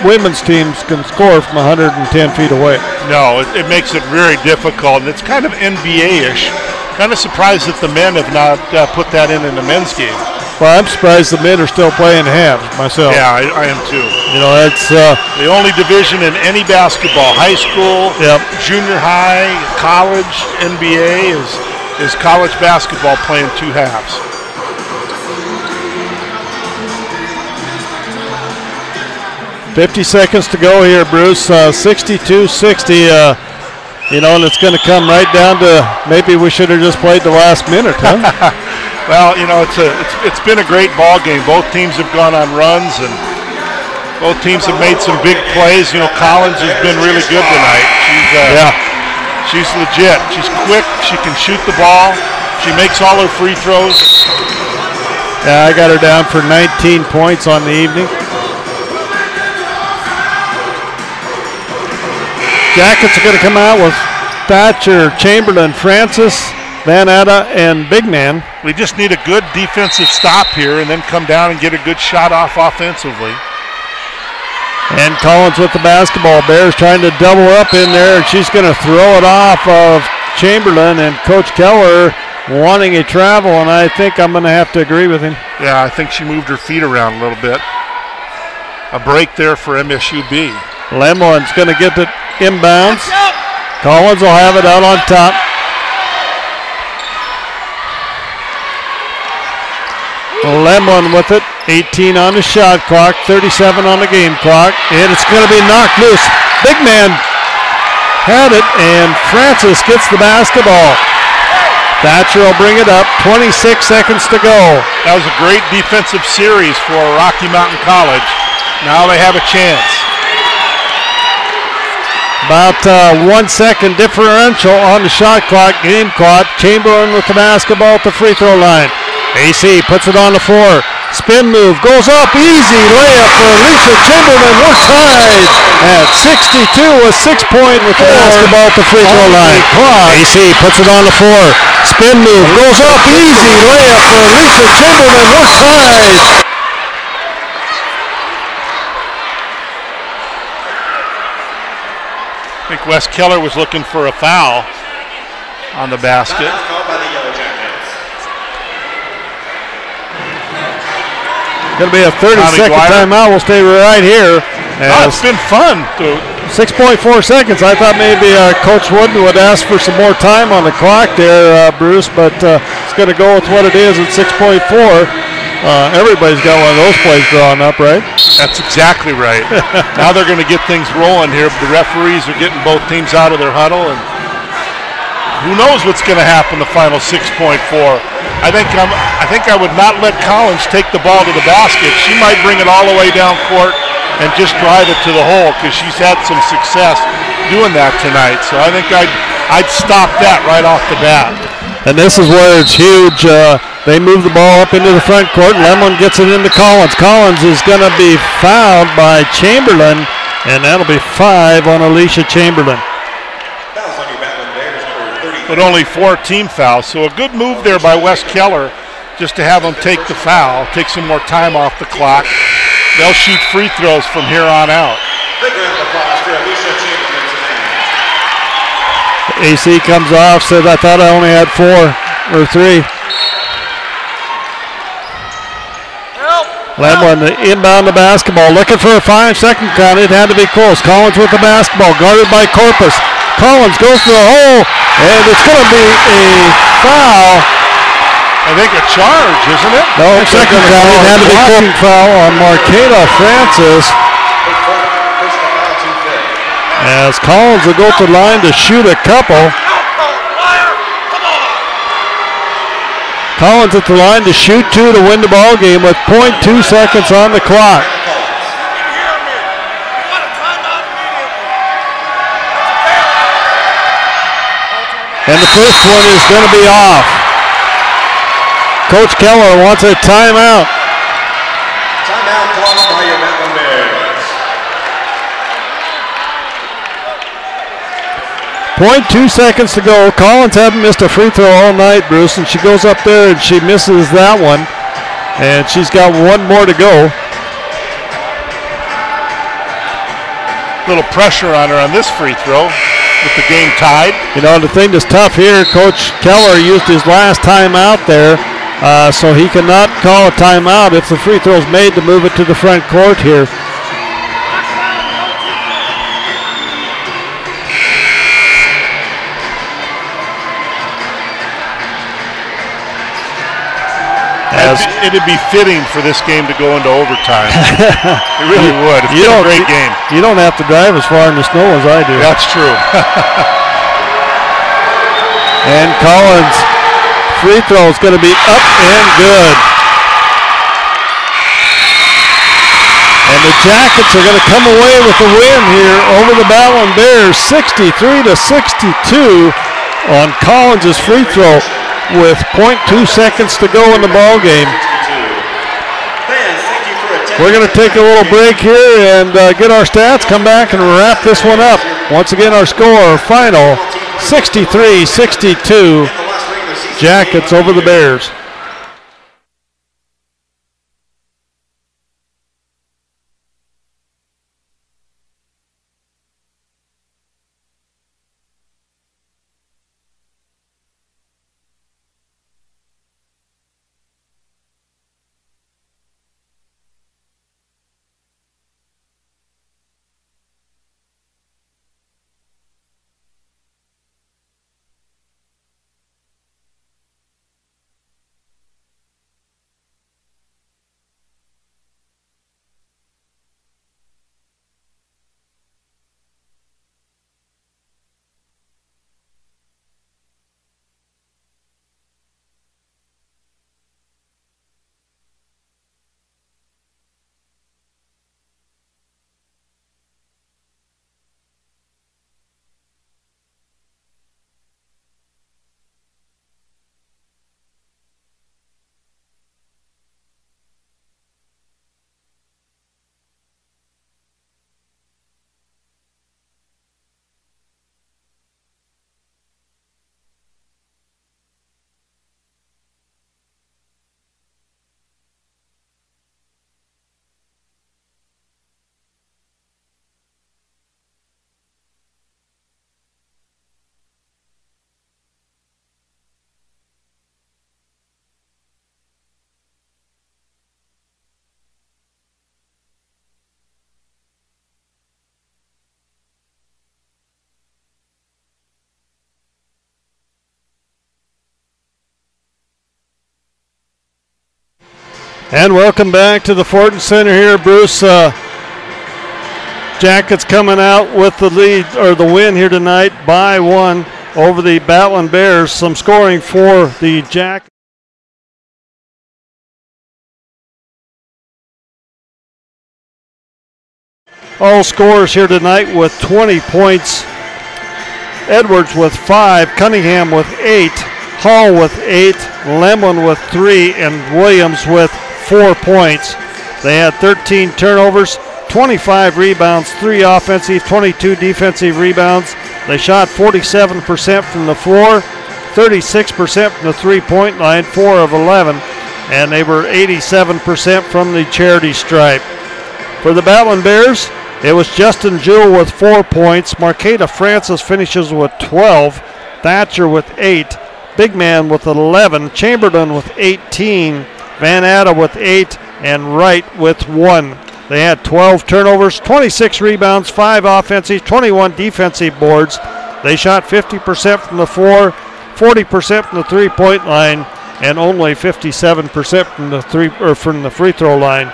women's teams can score from 110 feet away. No, it makes it very difficult, and it's kind of NBA-ish. Kind of surprised that the men have not put that in the men's game. Well, I'm surprised the men are still playing halves myself. Yeah, I am too. You know, that's the only division in any basketball, high school, junior high, college, NBA, is college basketball playing two halves. $50 seconds to go here, Bruce. 62-60. And it's going to come right down to maybe we should have just played the last minute, huh? Well, it's been a great ball game. Both teams have gone on runs, and both teams have made some big plays. Collins has been really good tonight. She's legit. She's quick. She can shoot the ball. She makes all her free throws. Yeah, I got her down for 19 points on the evening. Jackets are going to come out with Thatcher, Chamberlain, Francis, Van Atta, and Big Man. We just need a good defensive stop here and then come down and get a good shot off offensively. And Collins with the basketball. Bears trying to double up in there, and she's going to throw it off of Chamberlain, and Coach Keller wanting a travel, and I think I'm going to have to agree with him. Yeah, I think she moved her feet around a little bit. A break there for MSU-B. Lemlin's going to get it inbounds. Collins will have it out on top. Lemlin with it. 18 on the shot clock, 37 on the game clock, and it's going to be knocked loose. Big Man had it, and Francis gets the basketball. Thatcher will bring it up, 26 seconds to go. That was a great defensive series for Rocky Mountain College. Now they have a chance. About 1 second differential on the shot clock, game clock. Chamberlain with the basketball at the free throw line. AC puts it on the floor. Spin move, goes up, easy layup for Alicia Chamberlain. We're tied at 62 with 6 points with the basketball at the free throw line. AC puts it on the floor. Spin move, goes up, easy layup for Alicia Chamberlain. We're tied. I think Wes Keller was looking for a foul on the basket. Going to be a 30-second timeout. We'll stay right here. It's been fun. 6.4 seconds. I thought maybe Coach Wooden would ask for some more time on the clock there, Bruce, but it's going to go with what it is at 6.4. Everybody's got one of those plays drawn up, right? That's exactly right. Now they're going to get things rolling here. The referees are getting both teams out of their huddle, and who knows what's going to happen the final 6.4. I think I would not let Collins take the ball to the basket. She might bring it all the way down court and just drive it to the hole because she's had some success doing that tonight. So I think I'd stop that right off the bat. And this is where it's huge. They move the ball up into the front court. Lemon gets it into Collins. Collins is going to be fouled by Chamberlain, and that'll be 5 on Alicia Chamberlain. But only 4 team fouls, so a good move there by Wes Keller just to have them take the foul, take some more time off the clock. They'll shoot free throws from here on out. AC comes off, says, I thought I only had 4 or 3. Lemon inbound the basketball, looking for a 5-second count. It had to be close. Collins with the basketball, guarded by Corpus. Collins goes to the hole, and it's going to be a foul. I think a charge, isn't it? No, second count. It had to be a foul on Marqueta Francis. As Collins will go to the line to shoot a couple. Collins at the line to shoot 2 to win the ball game with 0.2 seconds on the clock. And the first one is going to be off. Coach Keller wants a timeout. Timeout called by your Matlin Bears. 0.2 seconds to go. Collins haven't missed a free throw all night, Bruce, and she goes up there and she misses that one. And she's got 1 more to go. Little pressure on her on this free throw with the game tied. You know, the thing that's tough here, Coach Keller used his last timeout there, so he cannot call a timeout if the free throw is made to move it to the front court here. It'd be fitting for this game to go into overtime. It really would. It's been a great game. You don't have to drive as far in the snow as I do. That's true. And Collins' free throw is going to be up and good. And the Jackets are going to come away with the win here over the Matlin Bears, 63-62 on Collins' free throw with 0.2 seconds to go in the ball game. We're going to take a little break here and get our stats, come back and wrap this one up. Once again, our score final 63-62, Jackets over the Bears. And welcome back to the Fortin Center here, Bruce. Jackets coming out with the lead, or the win here tonight by 1 over the Battling Bears. Some scoring for the Jackets. All scorers here tonight with 20 points. Edwards with 5, Cunningham with 8, Hall with 8, Lemon with 3, and Williams with 4 points. They had 13 turnovers, 25 rebounds, 3 offensive, 22 defensive rebounds. They shot 47% from the floor, 36% from the three-point line, 4 of 11, and they were 87% from the charity stripe. For the Battling Bears, it was Justin Jewell with 4 points. Marqueta Francis finishes with 12. Thatcher with 8. Big Man with 11. Chamberlain with 18. Van Atta with 8. And Wright with 1. They had 12 turnovers, 26 rebounds, 5 offensive, 21 defensive boards. They shot 50% from the floor, 40% from the three-point line, and only 57% from the free throw line.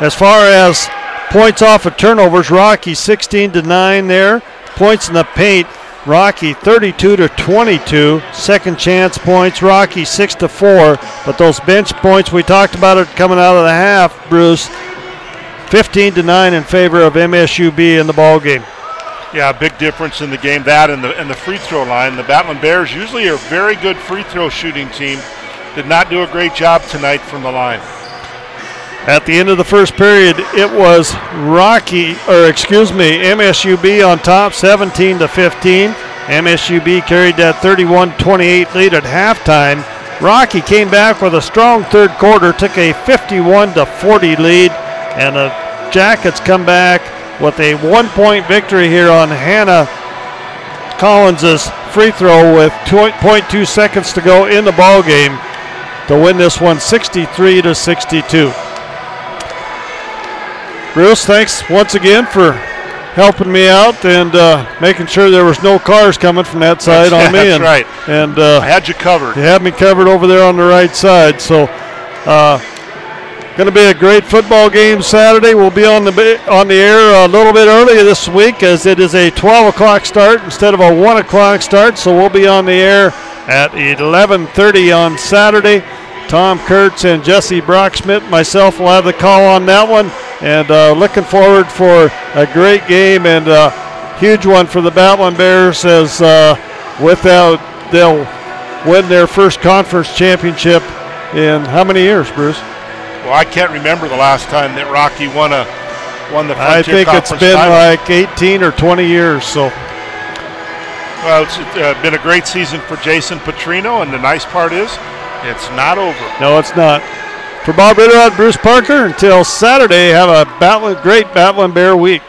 As far as points off of turnovers, Rocky 16-9 there. Points in the paint, Rocky 32-22. Second chance points, Rocky 6-4. But those bench points, we talked about it coming out of the half, Bruce, 15-9 in favor of MSU-B in the ball game. Yeah, big difference in the game, that and the free throw line. The Battling Bears usually are a very good free throw shooting team. Did not do a great job tonight from the line. At the end of the first period, it was MSU-B on top, 17-15. MSU-B carried that 31-28 lead at halftime. Rocky came back with a strong third quarter, took a 51-40 lead, and the Jackets come back with a 1-point victory here on Hannah Collins' free throw with 0.2 seconds to go in the ball game to win this one 63-62. Bruce, thanks once again for helping me out and making sure there was no cars coming from that side on me. That's right. And I had you covered. You had me covered over there on the right side. So, going to be a great football game Saturday. We'll be on the air a little bit earlier this week, as it is a 12 o'clock start instead of a 1 o'clock start. So we'll be on the air at 11:30 on Saturday. Tom Kurtz and Jesse Brockschmidt, myself, will have the call on that one. And looking forward for a great game and a huge one for the Battling Bears, as they'll win their first conference championship in how many years, Bruce? Well, I can't remember the last time that Rocky won the Frontier I think Conference it's been title. like 18 or 20 years. So, well, it's been a great season for Jason Petrino, and the nice part is it's not over. No, it's not. For Bob Ritterod, Bruce Parker, until Saturday, have a great Battling Bear week.